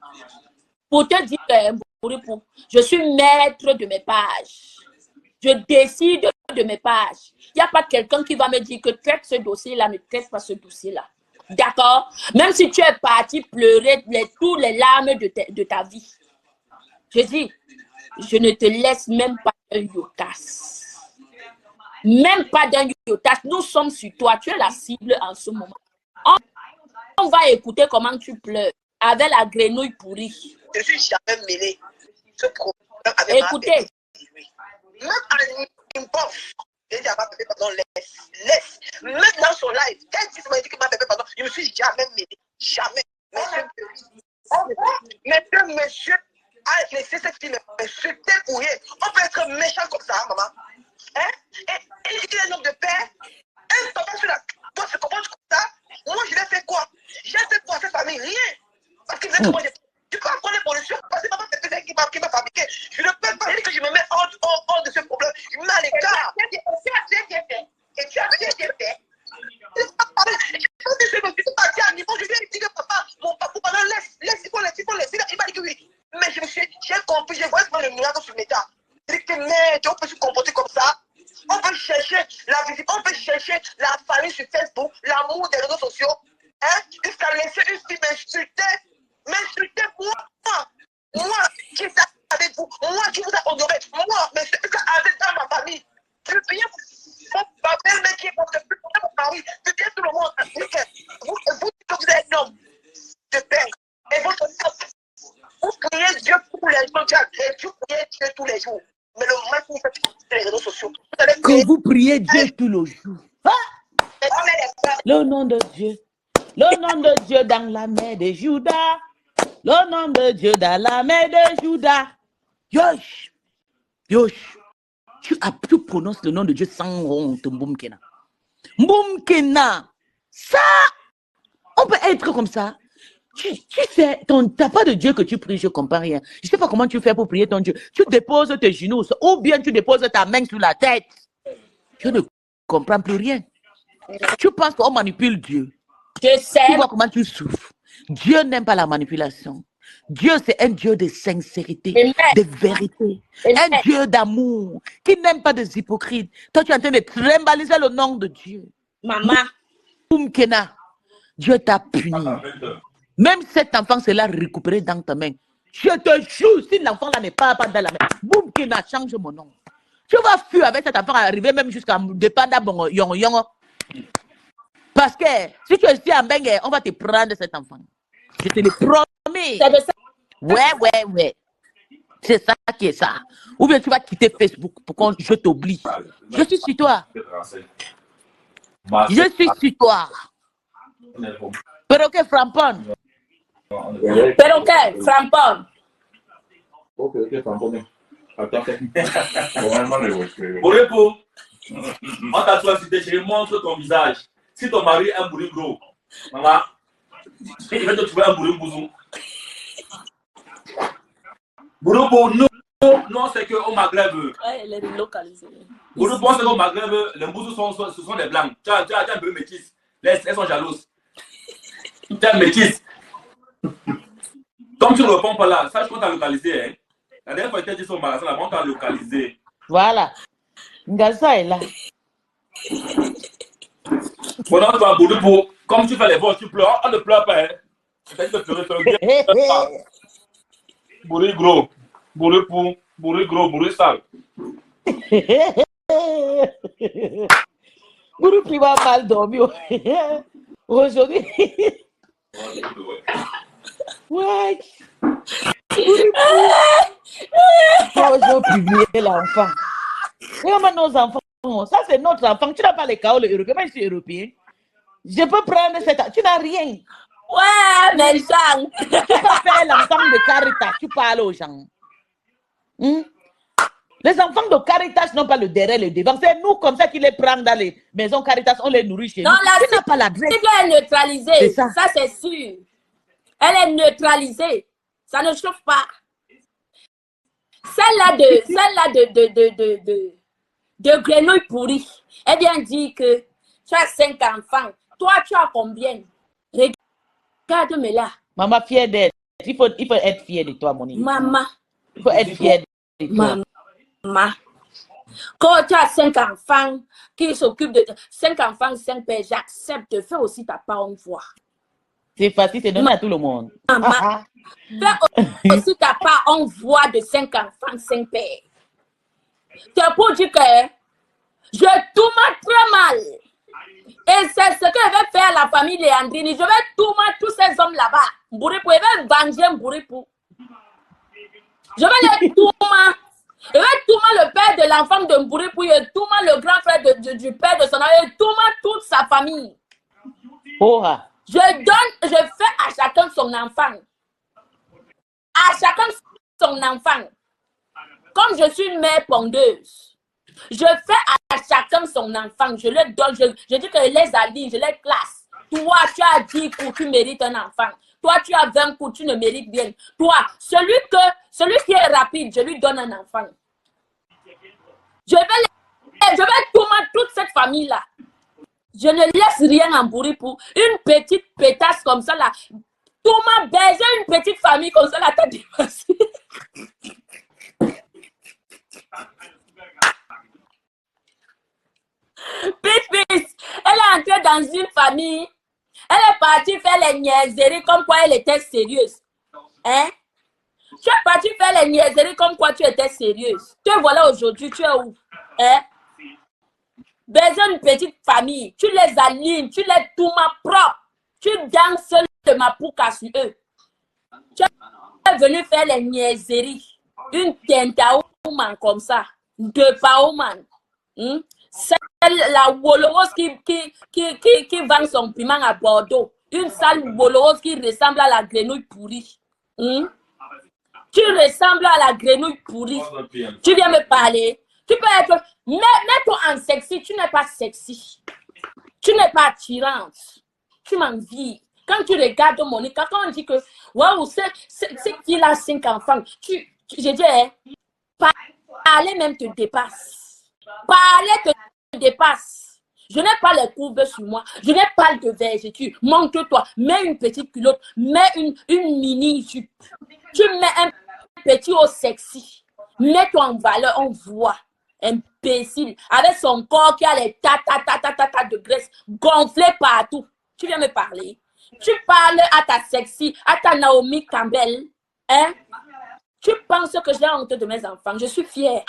Pour te dire je suis maître de mes pages. Je décide de mes pages. Il n'y a pas quelqu'un qui va me dire que traite ce dossier-là, ne traite pas ce dossier-là. D'accord? Même si tu es parti pleurer toutes les larmes de ta vie. Je dis, je ne te laisse même pas un yotas. Même pas d'un yotas. Nous sommes sur toi. Tu es la cible en ce moment. On va écouter comment tu pleures avec la grenouille pourrie. Je ne suis jamais mêlé. Ce problème avec écoutez. Même en import, j'ai dit à ma bébé, pardon, laisse. Même dans son live, quand il m'a dit que ma bébé, pardon, je ne me suis jamais mêlé. Jamais. Monsieur a laissé cette fille m'insulter pour rien. On peut être méchant comme ça, maman. Hein? Et il est un homme de paix. Un papa sur la toi se comporte comme ça. Moi, je l'ai fait quoi? J'ai fait quoi à cette famille? Rien. Parce qu'il disait que moi, tu peux apprendre l'évolution parce que maman, c'est quelqu'un qui m'a fabriqué. Je ne peux pas dire que je me mets hors de ce problème. Je me mets à l'écart. Et tu as bien fait. Je suis parti à un niveau, je lui ai dit que papa, mon papa, laisse, il faut laisser. Il m'a dit que oui. Mais j'ai compris, je vois le miracle sur l'état. Je dis que merde, on peut se comporter comme ça. On peut chercher la visite, on peut chercher la famille sur Facebook, l'amour des réseaux sociaux. Hein? Jusqu'à laisser une fille m'insulter moi qui suis avec vous, moi qui vous ai honoré, moi, mais c'est avec dans ma famille. Je veux bien ma belle-mère qui est pour mon mari, je veux bien tout le monde. Vous êtes un homme de paix. Et vous priez Dieu tous les jours, Dieu priez Dieu tous les jours. Mais le mal que vous faites sur les réseaux sociaux. Que vous priez Dieu tous les jours. Ah! Le nom de Dieu. Le nom de Dieu dans la main de Judas. Le nom de Dieu dans la main de Judas. Yosh. Tu prononces le nom de Dieu sans honte, Mboumkena. Mboumkena. Ça, on peut être comme ça. Tu sais, t'as pas de Dieu que tu pries, je comprends rien. Je sais pas comment tu fais pour prier ton Dieu. Tu déposes tes genoux ou bien tu déposes ta main sur la tête. Je ne comprends plus rien. Tu penses qu'on manipule Dieu. Je sais. Tu vois comment tu souffres. Dieu n'aime pas la manipulation. Dieu, c'est un Dieu de sincérité, de vérité. Un Dieu d'amour qui n'aime pas des hypocrites. Toi, tu es en train de trimbaliser le nom de Dieu. Maman. Mboumkena, Dieu t'a puni. Même cet enfant, c'est là récupéré dans ta main. Je te jure, si l'enfant là n'est pas dans la main, Mboumkena, change mon nom. Tu vas fuir avec cet enfant, arriver même jusqu'à dépendre bon yon. Parce que si tu es ici à Bengue, on va te prendre cet enfant. Je te le promets. Ouais. C'est ça qui est ça. Ou bien tu vas quitter Facebook pour que je t'oublie. Je suis sur toi. Je suis sur toi. Perroquet Frampon. Perroquet Frampon. Ok, Frampon. Attends. Borepo, on t'a sollicité chez montre ton visage. Si ton mari est un bourri gros, maman, il va te trouver un bourri bouzou. Borepo, non, c'est qu'au Maghreb. Ouais, elle est localisée. Borepo, c'est qu'au Maghreb, les bouzous ce sont des blancs. Tu as un peu métis. Elles sont jalouses. Tu es métis. Comme tu ne réponds pas là, sache qu'on t'a localisé. Hein. La dernière fois que tu as dit son magasin, là, on t'a localisé. Voilà. Ngaza est là. Pendant que tu vas bouler pour, comme tu fais les vols, tu pleures. On ne pleure pas. Hein. C'est-à-dire que tu pleures. Bourré gros. Bourré pour. Bourré gros. Bourré sale. Bourré qui va mal dormir. Aujourd'hui. Ouais. Bonjour, publier l'enfant. Regarde nos enfants. Ça, c'est notre enfant. Tu n'as pas les chaos européens. Moi, je suis européen. Je peux prendre cette. Tu n'as rien. Ouais, mais Jean. Tu peux faire l'enfant de Caritas. Tu parles aux gens. Les enfants de Caritas n'ont pas le derrière, le devant. C'est nous comme ça qui les prennent dans les maisons Caritas. On les nourrit chez nous. Non, la tu n'as pas l'adresse. Elle est neutralisée. Ça, c'est sûr. Elle est neutralisée. Ça ne chauffe pas. Celle-là de grenouille pourrie, elle vient dire que tu as 5 enfants. Toi, tu as combien? Regarde-moi là. Maman, fière d'elle. Il faut être fier de toi, mon enfant. Maman. Il faut être fier de toi. Maman. Quand tu as 5 enfants qui s'occupent de 5 enfants, 5 pères, j'accepte de faire aussi ta part en voix. C'est facile, c'est donné à tout le monde. Maman. Fais aussi ta part en voix de 5 enfants, 5 pères. C'est pour dire que je tourne très mal. Et c'est ce que je vais faire à la famille Léandrini. Je vais tourner tous ces hommes là-bas. Bourripou, je vais venger Bourripou. Je vais les tourner. Je vais tourner le père de l'enfant de Bourripou. Je vais tourner le grand frère du père de son enfant. Je vais tourner toute sa famille. Je fais à chacun son enfant. À chacun son enfant. Comme je suis une mère pondeuse, je fais à chacun son enfant. Je leur donne, je dis que je les aligne, je les classe. Toi, tu as 10 coups, tu mérites un enfant. Toi, tu as 20 coups, tu ne mérites rien. Toi, celui qui est rapide, je lui donne un enfant. Je vais tourner toute cette famille-là. Je ne laisse rien en Bourripou. Une petite pétasse comme ça, là. Thomas baiser une petite famille comme ça, là, t'as dépassé. Pis, elle est entrée dans une famille. Elle est partie faire les niaiseries comme quoi elle était sérieuse. Hein? Tu es partie faire les niaiseries comme quoi tu étais sérieuse. Te voilà aujourd'hui, tu es où? Hein? Baiser une petite famille, tu les alignes, tu les tournes propres. Tu danses de ma pouca sur eux. Tu es venu faire les niaiseries. Une tentaouman comme ça. Deux paouman. C'est la Wolowos qui vend son piment à Bordeaux. Une sale Wolowos qui ressemble à la grenouille pourrie. Tu ressembles à la grenouille pourrie. Tu viens me parler. Tu peux être... Mets-toi en sexy. Tu n'es pas sexy. Tu n'es pas attirante. Tu m'envies. Quand tu regardes Monica, quand on dit que waouh, c'est qu'il a 5 enfants, je dis, hein, parler même te dépasse. Parler te dépasse. Je n'ai pas les courbes sur moi. Je n'ai pas de vergeture. Montre-toi. Mets une petite culotte. Mets une mini-jupe. Tu mets un petit haut sexy. Mets-toi en valeur, on voit. Imbécile. Avec son corps qui a les ta de graisse gonflées partout. Tu viens me parler. Tu parles à ta sexy, à ta Naomi Campbell. Hein? Tu penses que j'ai honte de mes enfants. Je suis fière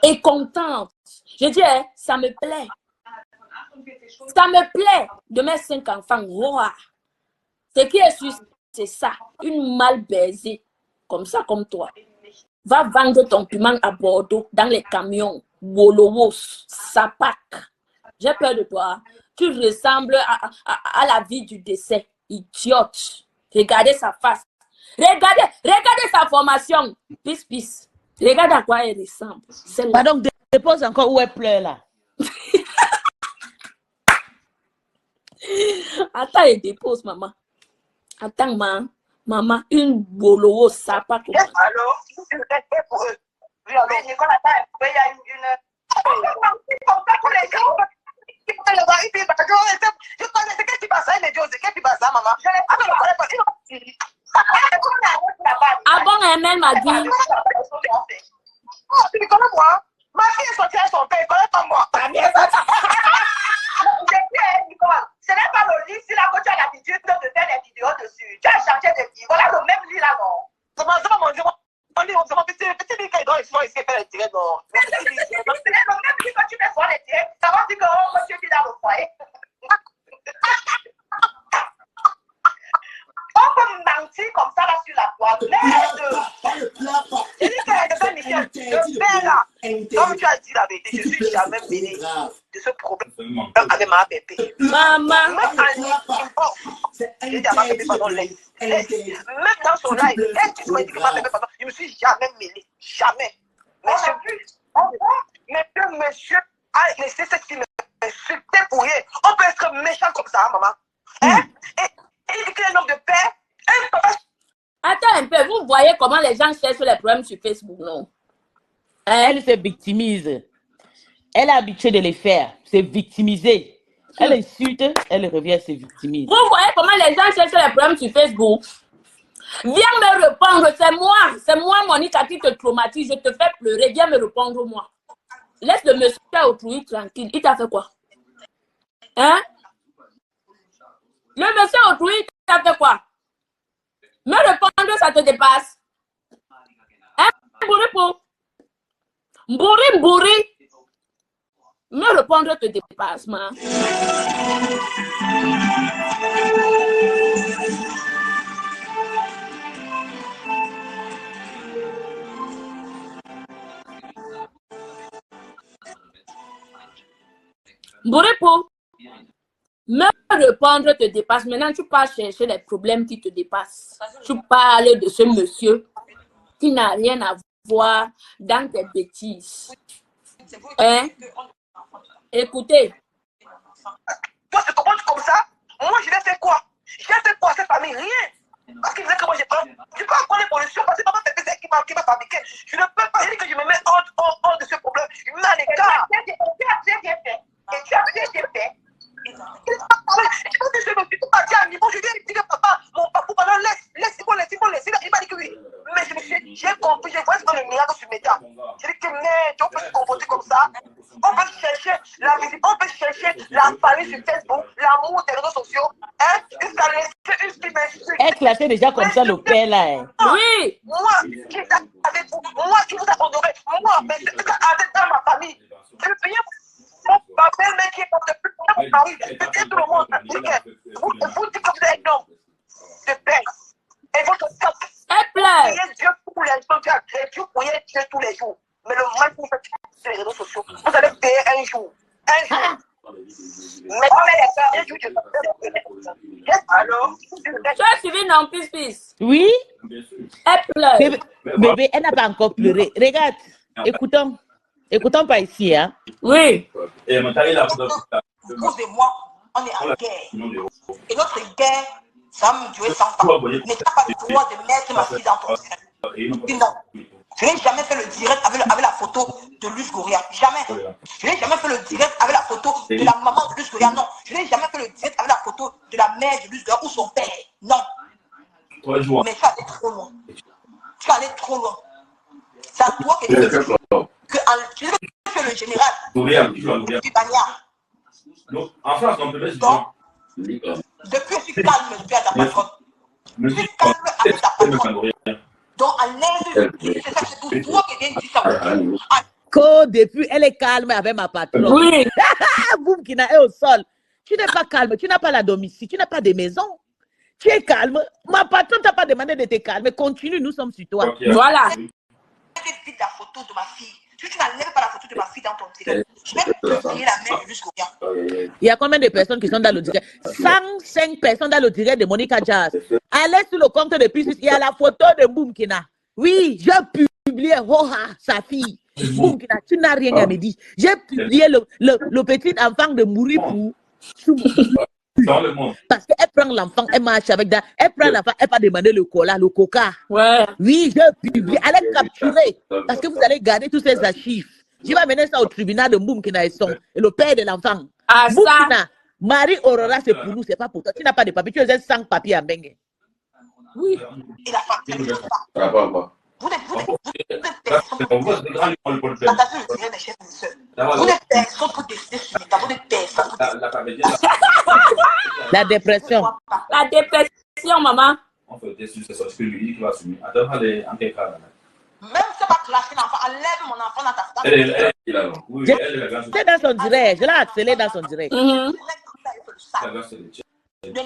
et contente. Je dis, hein, ça me plaît. Ça me plaît de mes 5 enfants. Wow. Ce qui est sûr, c'est ça. Une mal baisée. Comme ça, comme toi. Va vendre ton piment à Bordeaux dans les camions. Wolowos, Sapak. J'ai peur de toi. Tu ressembles à la vie du décès. Idiote. Regardez sa face. Regardez sa formation. Peace. Regarde à quoi elle ressemble. Pardon, dépose encore où elle pleure là. Attends, elle dépose, maman. Attends, maman, une bololo, ça pas comme ça. Alors, je respect pour eux. Oui, alors, Nicole, attends, il y a une... Comme ça, tous les gens... Je connais ce que tu passes, il est Dieu, ce que tu passes, maman. Je ne connais pas. Ah bon, elle m'a dit. Oh, tu me connais moi? Ma fille est sortie à son père, elle connaît pas moi. Ce n'est pas le lit, si là que tu as l'habitude de faire des vidéos dessus. Tu as changé de lit. Voilà le même lit là, non? C'est pas mon Dieu. On dit, petit lit qui doit essayer de faire les tirets, non? C'est le même lit que tu fais voir les tirets. Ça va dire que tu es dans le foyer. On peut mentir comme ça là sur la toile. J'ai dit que Michel, le père là, comme tu as dit la vérité, je suis jamais mêlé de ce problème avec ma bébé. Maman. Même j'ai dit à ma bébé, pardon, laisse. Même dans son live, est-ce que tu m'as dit que ma bébé, pardon, je ne me suis jamais mêlé. Jamais. Mais le monsieur a laissé cette fille m'insulter pour rien. On peut être méchant comme ça, maman. Hein? Et il dit qu'il est un homme de paix. Attends un peu, vous voyez comment les gens cherchent les problèmes sur Facebook, non? Elle se victimise. Elle a l'habitude de les faire. C'est victimiser. Elle insulte, elle revient, se victimise. Vous voyez comment les gens cherchent les problèmes sur Facebook? Viens me répondre, c'est moi, Monica, qui te traumatise, je te fais pleurer, viens me répondre, moi. Laisse le monsieur autrui tranquille. Il t'a fait quoi? Hein? Le monsieur autrui t'a fait quoi? Me répondre, ça te dépasse. Hein? Bourri. Me répondre te dépasse, man. Bourripo, me répondre te dépasse. Maintenant, tu pars chercher les problèmes qui te dépassent. Tu parles de ce monsieur qui n'a rien à voir dans tes bêtises. Hein? Écoutez. Toi, tu commences comme ça? Moi, je vais faire quoi? Je vais faire quoi à cette famille? Rien. Parce qu'il disait que moi, je prends. Je peux encore les pollutions parce que maman fait c'est qui m'a fabriqué. Je ne peux pas dire que je me mets hors de ce problème. Je me mets à l'écart. Et tu as bien fait. Je suis parti à un niveau, je lui ai dit que papa, mon papa, laisse, il faut laisser. Il m'a dit que oui. Mais j'ai compris, je vois ce que le miracle sur mes dents. J'ai dit que merde, on peut se comporter comme ça. On peut chercher la visite, on peut chercher la famille sur Facebook, l'amour des réseaux sociaux. Hein? Jusqu'à laisser une qui m'insulte. Elle classait déjà comme ça le père là. Hein. Oui. Moi qui avec vous, moi qui vous a honoré, moi, mais c'est tout avec dans ma famille. Je vais payer ma belle-mère qui est pour mon mari. Peut-être tout le monde. Vous dites que vous êtes un homme de paix. Et votre cap. Elle pleure. Dieu tous les jours. Dieu priez Dieu tous les jours. Mais le mal que vous faites sur les réseaux sociaux, vous allez payer un jour. Mais alors, tu as suivi non, peace. Oui. Elle pleure. Bébé, elle n'a pas encore pleuré. Regarde, écoutons pas ici, hein. Oui. Et maintenant, il a à cause de moi, on est en guerre. Et notre guerre, ça va me durer 100 ans. Mais tu n'as pas le droit de mettre ma fille dans ton sein. Non. Je n'ai jamais fait le direct avec la photo de Luce Goria. Jamais. Je n'ai jamais fait le direct avec la photo de la maman de Luce Goria. Non. Je n'ai jamais fait le direct avec la photo de la mère de Luce Goria ou son père. Non. Mais ça allait trop loin. Tu allais trop loin. C'est à toi que je veux que le général du Bagnard. En France, on peut mettre donc, depuis que je suis calme, je suis à ta patronne. Je suis calme avec ta patronne. Donc, à l'aise, c'est ça, c'est pour toi qui viens dire ça. Depuis, elle est calme avec ma patronne. Oui. Boum, qui est au sol. Tu n'es pas calme, tu n'as pas la domicile, tu n'as pas de maison. Tu es calme. Ma patronne t'a pas demandé de te calmer. Continue, nous sommes sur toi. Voilà. J'ai vu la photo de ma fille Si tu n'enlèves pas la photo de ma fille dans ton direct, je vais te tirer la main jusqu'au bien. Il y a combien de personnes qui sont dans le direct? 105 personnes dans le direct de Monica Jazz. Allez sur le compte de Pissus, il y a la photo de Boumkina. Oui, j'ai publié sa fille. Boumkina, tu n'as rien à me dire. J'ai publié le petit enfant de Mouripou. Parce qu'elle prend l'enfant, elle marche avec elle prend l'enfant, elle va demander le coca. Ouais. Oui, je publie. Allez capturer. Parce que vous allez garder tous ces archives. Je vais amener ça au tribunal de Boumkina et le père de l'enfant. Ah, Boumkina, Marie Aurora, c'est pour nous, c'est pas pour toi. Tu n'as pas de papier, tu as 5 papiers à Bengue. Oui. Et la femme, elle ne trouve pas. Ça va pas. Vous n'êtes personne. Vous n'êtes personne pour décider sur l'état. Vous n'êtes personne. La dépression. La dépression, maman. On fait des succès sur ce que lui qui va assumer. Attends, allez, en quel cas? Même si ça va clasher l'enfant, enlève mon enfant dans ta femme. C'est dans son direct. Je l'ai accéléré dans son direct. Ne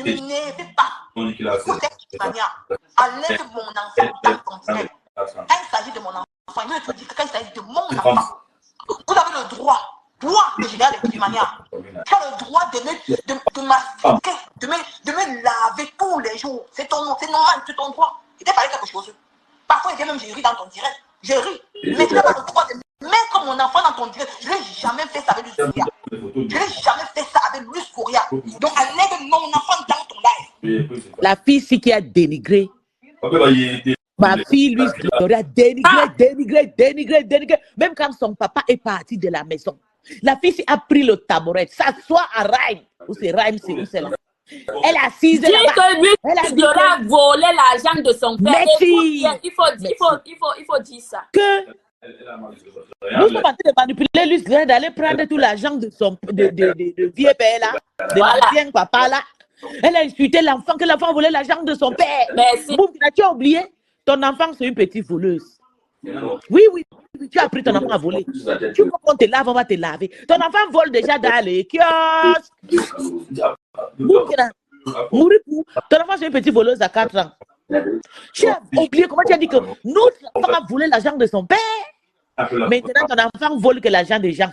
m'énervez pas. Enlève mon enfant dans ton direct. Quand il s'agit de mon enfant, il veut te dire que quand il s'agit de mon enfant, vous avez le droit. Toi, que je regarde de manière, tu as le droit de m'assister, de me laver tous les jours. C'est normal, c'est ton droit. Il t'a parlé quelque chose. Parfois, il dit même, je ris dans ton direct. Je ris. Mais tu n'as pas le droit de mettre mon enfant dans ton direct. Je n'ai jamais fait ça avec Luis. Je n'ai jamais fait ça avec Luis Coria. Donc, enlève mon enfant dans ton live. La fille, si qui a dénigré. Ma fille, Luis Gloria, dénigré. Même quand son papa est parti de la maison. La fille a pris le tabouret, s'assoit à Rhyme. Où c'est Rhyme, c'est où c'est là. Elle a assise là-bas. Dis que lui, il aura volé l'argent de son père. Merci. Il faut dire ça. Que nous sommes en train de manipuler Luis Gloria d'aller prendre tout l'argent de son de vieux père là, de l'ancien papa là. Elle a insulté l'enfant, que l'enfant volait l'argent de son père. Merci. Boum, tu as oublié? Ton enfant, c'est une petite voleuse. Oui, tu as pris ton enfant à voler. Tu veux qu'on te lave, on va te laver. Ton enfant vole déjà dans les kiosques. Mouripou, ton enfant, c'est une petite voleuse à 4 ans. Tu as oublié comment tu as dit que notre enfant a volé l'argent de son père. Maintenant, ton enfant vole que l'argent des gens.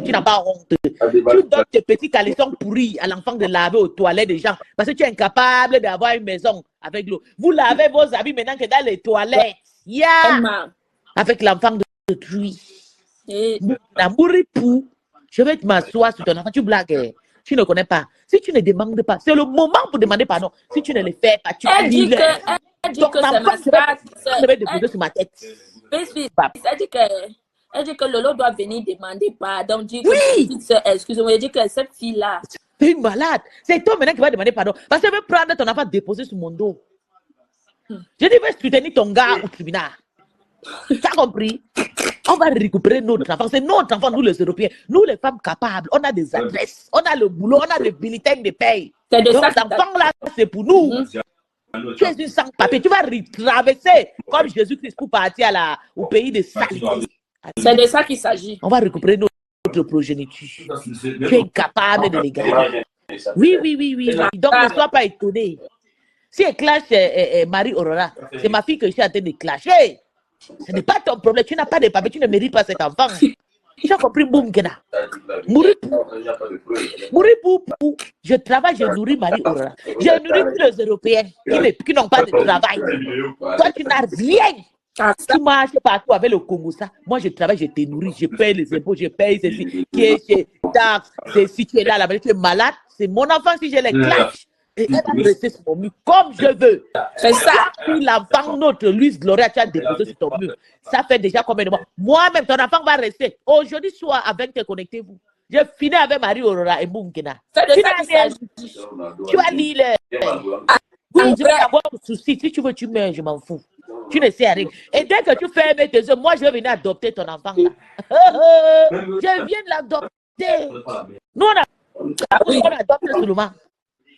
Tu n'as pas honte. Tu donnes tes petits caleçons pourris à l'enfant de laver aux toilettes des gens parce que tu es incapable d'avoir une maison avec l'eau. Vous lavez vos habits maintenant que dans les toilettes. Avec l'enfant de truie. Mouripou, je vais m'asseoir sur ton enfant. Tu blagues. Tu ne connais pas. Si tu ne demandes pas, c'est le moment pour demander pardon. Si tu ne le fais pas, tu Elle dit que c'est ma star. Je vais déposer sur ma tête. Elle dit que Lolo doit venir demander pardon. Dit oui. Excusez-moi, elle dit que cette fille-là. C'est une malade. C'est toi maintenant qui va demander pardon. Parce que je vais prendre ton enfant déposer sur mon dos. Je dis, je vais soutenir ton gars au tribunal. Tu as compris? On va récupérer notre enfant. C'est notre enfant, nous les Européens. Nous les femmes capables. On a des adresses. On a le boulot. On a le bulletin de paye. Donc l'enfant là, c'est pour nous. Tu es une sans-papier. Tu vas traverser comme Jésus-Christ pour partir au pays de saleté. C'est de ça qu'il s'agit. On va récupérer notre progéniture. Tu es incapable de les garder. Oui. Donc ne sois pas étonné. Si elle clash Marie Aurora, c'est ma fille que je suis en train de clasher. Ce n'est pas ton problème. Tu n'as pas de papier. Tu ne mérites pas cet enfant. Tu as compris, Boumkina. Mouripou. Je travaille, je nourris Marie Aurora. Je nourris tous les Européens qui n'ont pas de travail. Toi, tu n'as rien. Tu marches partout avec le Congo, ça. Moi, je travaille, je te nourris, je paye les impôts, je paye ceci, qui est chez taxes. Si tu es là, tu es malade, c'est mon enfant si je les clash. Et elle va rester sur mon mur comme je veux. C'est ça. Puis l'enfant, notre Luis Gloria, tu as déposé sur ton mur. Ça fait déjà combien de mois? Moi-même, ton enfant va rester. Aujourd'hui soir, avec te connectez-vous. Je finis avec Marie Aurora et Boumkina. Tu vas lire oui, je vais avoir un souci. Si tu veux, tu meurs, je m'en fous. Tu ne sais rien. Et dès que tu fermes tes yeux, moi, je vais venir adopter ton enfant là. Je viens de l'adopter. Nous, on adopte seulement.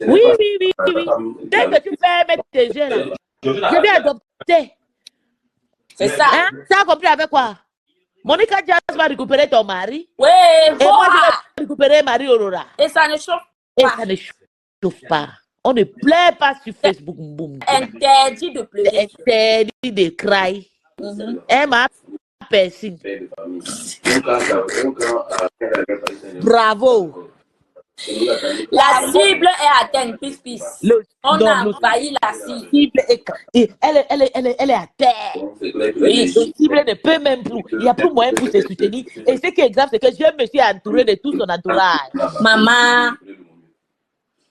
Oui. Dès que tu fermes tes yeux là, je vais adopter. C'est ça. Hein? Ça a compris avec quoi? Monica Jazz va récupérer ton mari. Oui, et moi, je vais récupérer Marie Aurora. Et ça ne chauffe pas. Et ça ne chauffe pas. On ne pleure pas sur Facebook. Boum. Interdit de pleurer. Interdit de cry. Hein, ma personne. Bravo. La cible est atteinte, pis. On a envahi la cible. Elle est à terre. Oui, le cible ne peut même plus. Il n'y a plus moyen pour se soutenir. Et ce qui est grave, c'est que je me suis entouré de tout son entourage.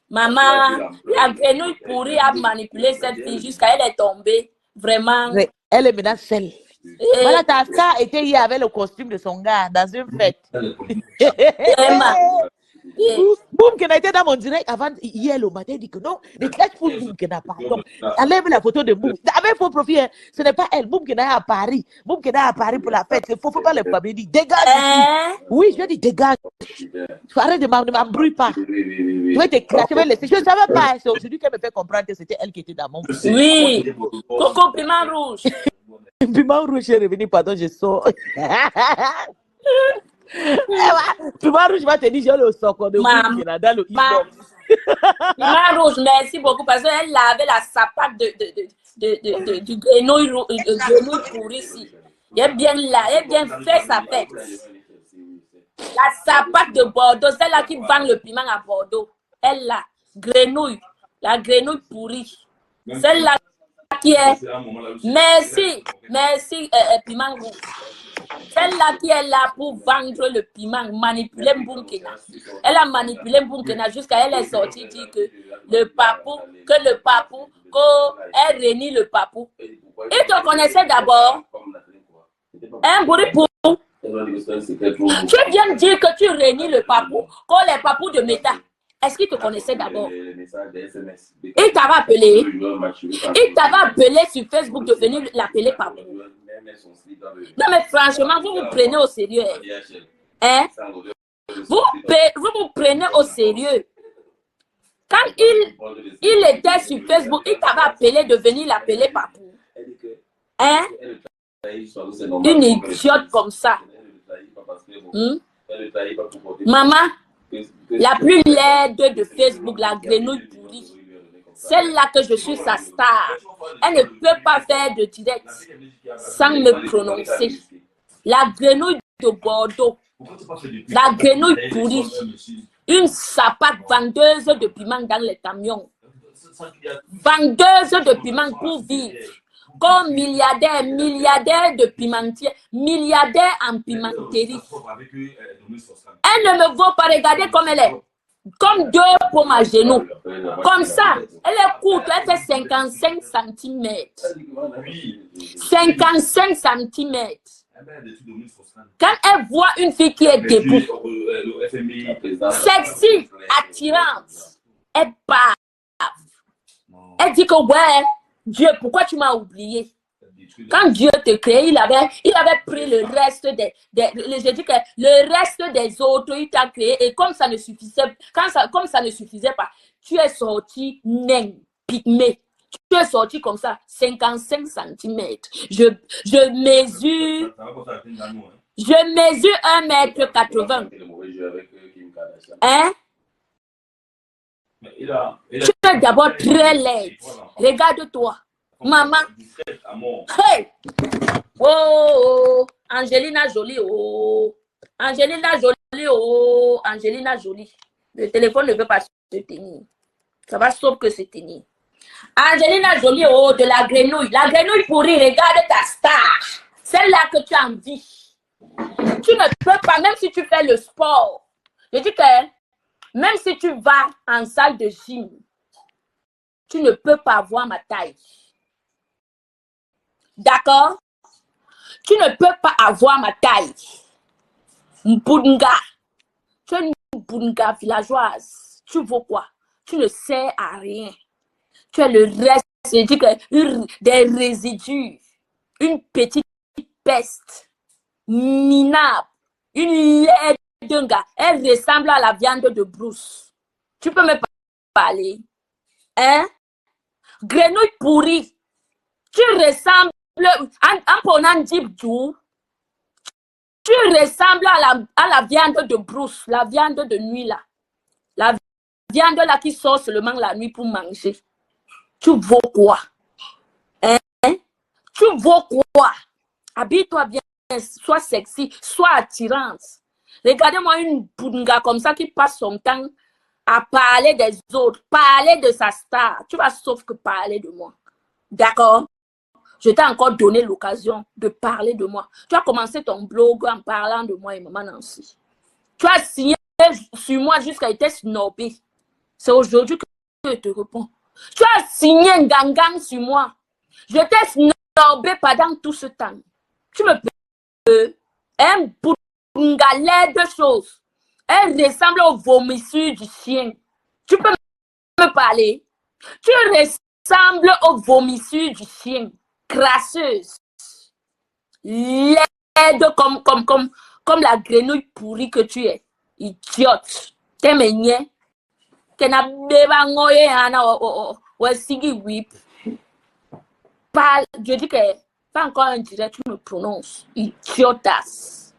Maman, la grenouille pourrie a manipulé cette fille jusqu'à elle est tombée. Vraiment. Oui, elle est maintenant seule. Voilà, ta star était hier avec le costume de son gars dans une fête. Vraiment. Boum Kena était dans mon direct avant hier le matin. Il dit que non, ne clash pour Boum Kena, pardon. Enlève la photo de Boum. Avec faux profil, hein, ce n'est pas elle. Boum Kena est à Paris. Boum Kena est à Paris pour la fête. Il ne faut pas le familles. Il dit dégage. Oui, je dis dégage. Arrête de m'embrouille pas. Tu vas te clasher, je vais laisser. Je ne savais pas. C'est aujourd'hui qu'elle me fait comprendre que c'était elle qui était dans mon. Oui. Coco Piment Rouge. Piment Rouge est revenu, pardon, je sors. Piment Rouge va te dire, j'ai le socle de Boum Kena dans le inbox. Piment Rouge, merci beaucoup parce qu'elle avait la sapate du grenouille pourri ici. Elle est bien là, elle a bien fait sa fête. La sapate de Bordeaux, celle-là qui vend le piment à Bordeaux. Elle là, grenouille, la grenouille pourrie. Celle-là qui est. Merci, Piment Rouge. Celle-là qui est là pour vendre le piment, manipuler Boum Kena. Elle a manipulé Boum Kena jusqu'à elle est sortie dire que le papou, elle réunit le papou. Il te connaissait d'abord. Un bourripou. Tu viens de dire que tu réunis le papou, comme les papous de Meta. Est-ce qu'il te connaissait d'abord? Il t'avait appelé. Il t'avait appelé sur Facebook de venir l'appeler papou. Non mais franchement, vous vous prenez au sérieux. Hein? Vous vous prenez au sérieux. Quand il était sur Facebook, il t'avait appelé de venir l'appeler papou. Hein? Une idiote comme ça. Maman, la plus laide de Facebook, la grenouille pourrie. Celle-là que je suis sa star. Elle ne peut pas faire de direct sans me prononcer. La grenouille de Bordeaux. La grenouille pourrie. Une sapate vendeuse de piment dans les camions. Vendeuse de piment pour vivre. Comme milliardaire de pimentier, milliardaire en pimenterie. Elle ne me vaut pas, regarder comme elle est. Comme deux pommes à genoux. Comme ça, elle est courte, elle fait 55 cm. 55 cm. Quand elle voit une fille qui est debout, sexy, attirante, elle part. Elle dit que ouais, Dieu, pourquoi tu m'as oublié? Quand Dieu te crée, il avait pris le reste je dis que le reste des autres, il t'a créé et comme ça ne suffisait, comme ça ne suffisait pas, tu es sorti nain, pygmée. Tu es sorti comme ça, 55 cm. Je mesure 1,80 m. Hein? Tu es d'abord très laide. Regarde-toi. Maman. Hey! Oh! Angelina Jolie. Oh! Angelina Jolie. Oh! Angelina Jolie. Le téléphone ne veut pas se tenir. Ça va sauf que se tenir. Angelina Jolie. Oh! De la grenouille. La grenouille pourrie. Regarde ta star. Celle-là que tu as envie. Tu ne peux pas, même si tu fais le sport. Je dis que même si tu vas en salle de gym, tu ne peux pas avoir ma taille. D'accord? Tu ne peux pas avoir ma taille. Mbunga. Tu es une Mbunga villageoise. Tu vaux quoi? Tu ne sers à rien. Tu es le reste, c'est-à-dire des résidus. Une petite peste. Minable. Une laide d'un gars. Elle ressemble à la viande de brousse. Tu peux me parler? Hein? Grenouille pourrie. Tu ressembles en prenant Djibdou, tu ressembles à la viande de brousse, la viande de nuit là. La viande là qui sort seulement la nuit pour manger. Tu vaux quoi? Hein? Tu vaux quoi? Habille-toi bien. soit sexy, soit attirante. Regardez-moi une bunga comme ça qui passe son temps à parler des autres, parler de sa star. Tu vas sauf que parler de moi. D'accord? Je t'ai encore donné l'occasion de parler de moi. Tu as commencé ton blog en parlant de moi et maman Nancy. Tu as signé sur moi jusqu'à être snobé. C'est aujourd'hui que je te réponds. Tu as signé un gangang sur moi. Je t'ai snobé pendant tout ce temps. Tu me peux. Un bungalais de choses. Elle ressemble aux vomissures du chien. Tu peux me parler? Tu ressembles aux vomissures du chien. Crasseuse. Laide comme la grenouille pourrie que tu es. Idiote. T'es meigné. Je dis que pas encore un direct, tu me prononces. Idiotasse.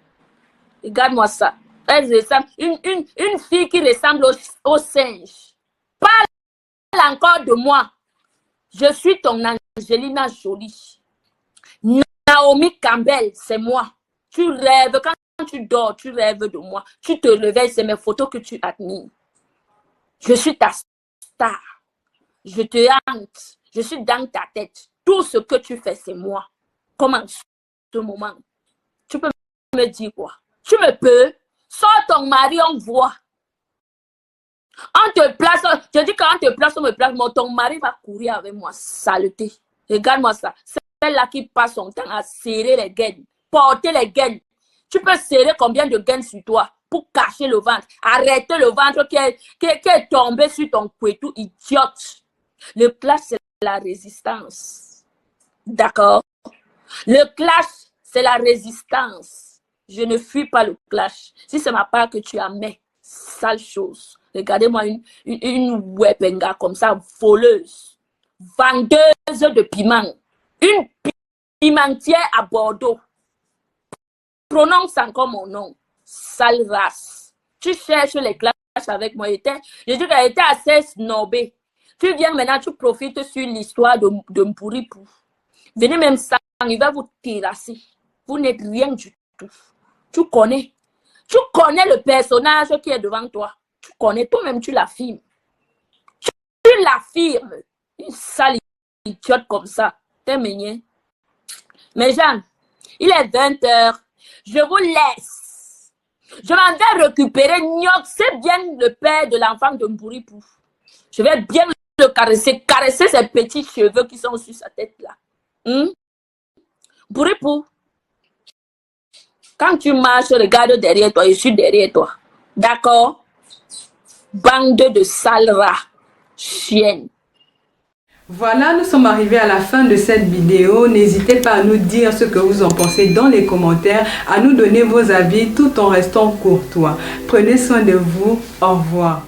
Regarde-moi ça. Elle ressemble, une fille qui ressemble au singe. Parle encore de moi. Je suis ton Angelina Jolie. Naomi Campbell, c'est moi. Tu rêves, quand tu dors, tu rêves de moi. Tu te réveilles, c'est mes photos que tu admires. Je suis ta star. Je te hante. Je suis dans ta tête. Tout ce que tu fais, c'est moi. Comme en ce moment. Tu peux me dire quoi? Tu me peux? Sors ton mari, on voit. On te place, je dis quand on te place, on me place, mais ton mari va courir avec moi. Saleté. Regarde-moi ça. C'est celle-là qui passe son temps à serrer les gaines, porter les gaines. Tu peux serrer combien de gaines sur toi pour cacher le ventre, arrêter le ventre qui est tombé sur ton couetou, idiote. Le clash, c'est la résistance. D'accord? Le clash, c'est la résistance. Je ne fuis pas le clash. Si c'est ma part que tu as mis, sale chose. Regardez-moi une webenga comme ça, voleuse, vendeuse de piment. Une pimentière à Bordeaux. Prononce encore mon nom. Sale race. Tu cherches les clashs avec moi. Je dis qu'elle était assez snobée. Tu viens maintenant, tu profites sur l'histoire de Mpouripou. Venez même ça, il va vous terrasser. Vous n'êtes rien du tout. Tu connais le personnage qui est devant toi. Tu connais, toi-même, tu l'affirmes. Tu l'affirmes. Une sale idiote comme ça. T'es mignon. Mais Jeanne, il est 20h. Je vous laisse. Je m'en vais récupérer Nyok. C'est bien le père de l'enfant de Mpouripou. Je vais bien le caresser. Caresser ses petits cheveux qui sont sur sa tête là. Mpouripou. Quand tu marches, regarde derrière toi. Je suis derrière toi. D'accord? Bande de sales rats. Chienne. Voilà, nous sommes arrivés à la fin de cette vidéo. N'hésitez pas à nous dire ce que vous en pensez dans les commentaires, à nous donner vos avis tout en restant courtois. Prenez soin de vous. Au revoir.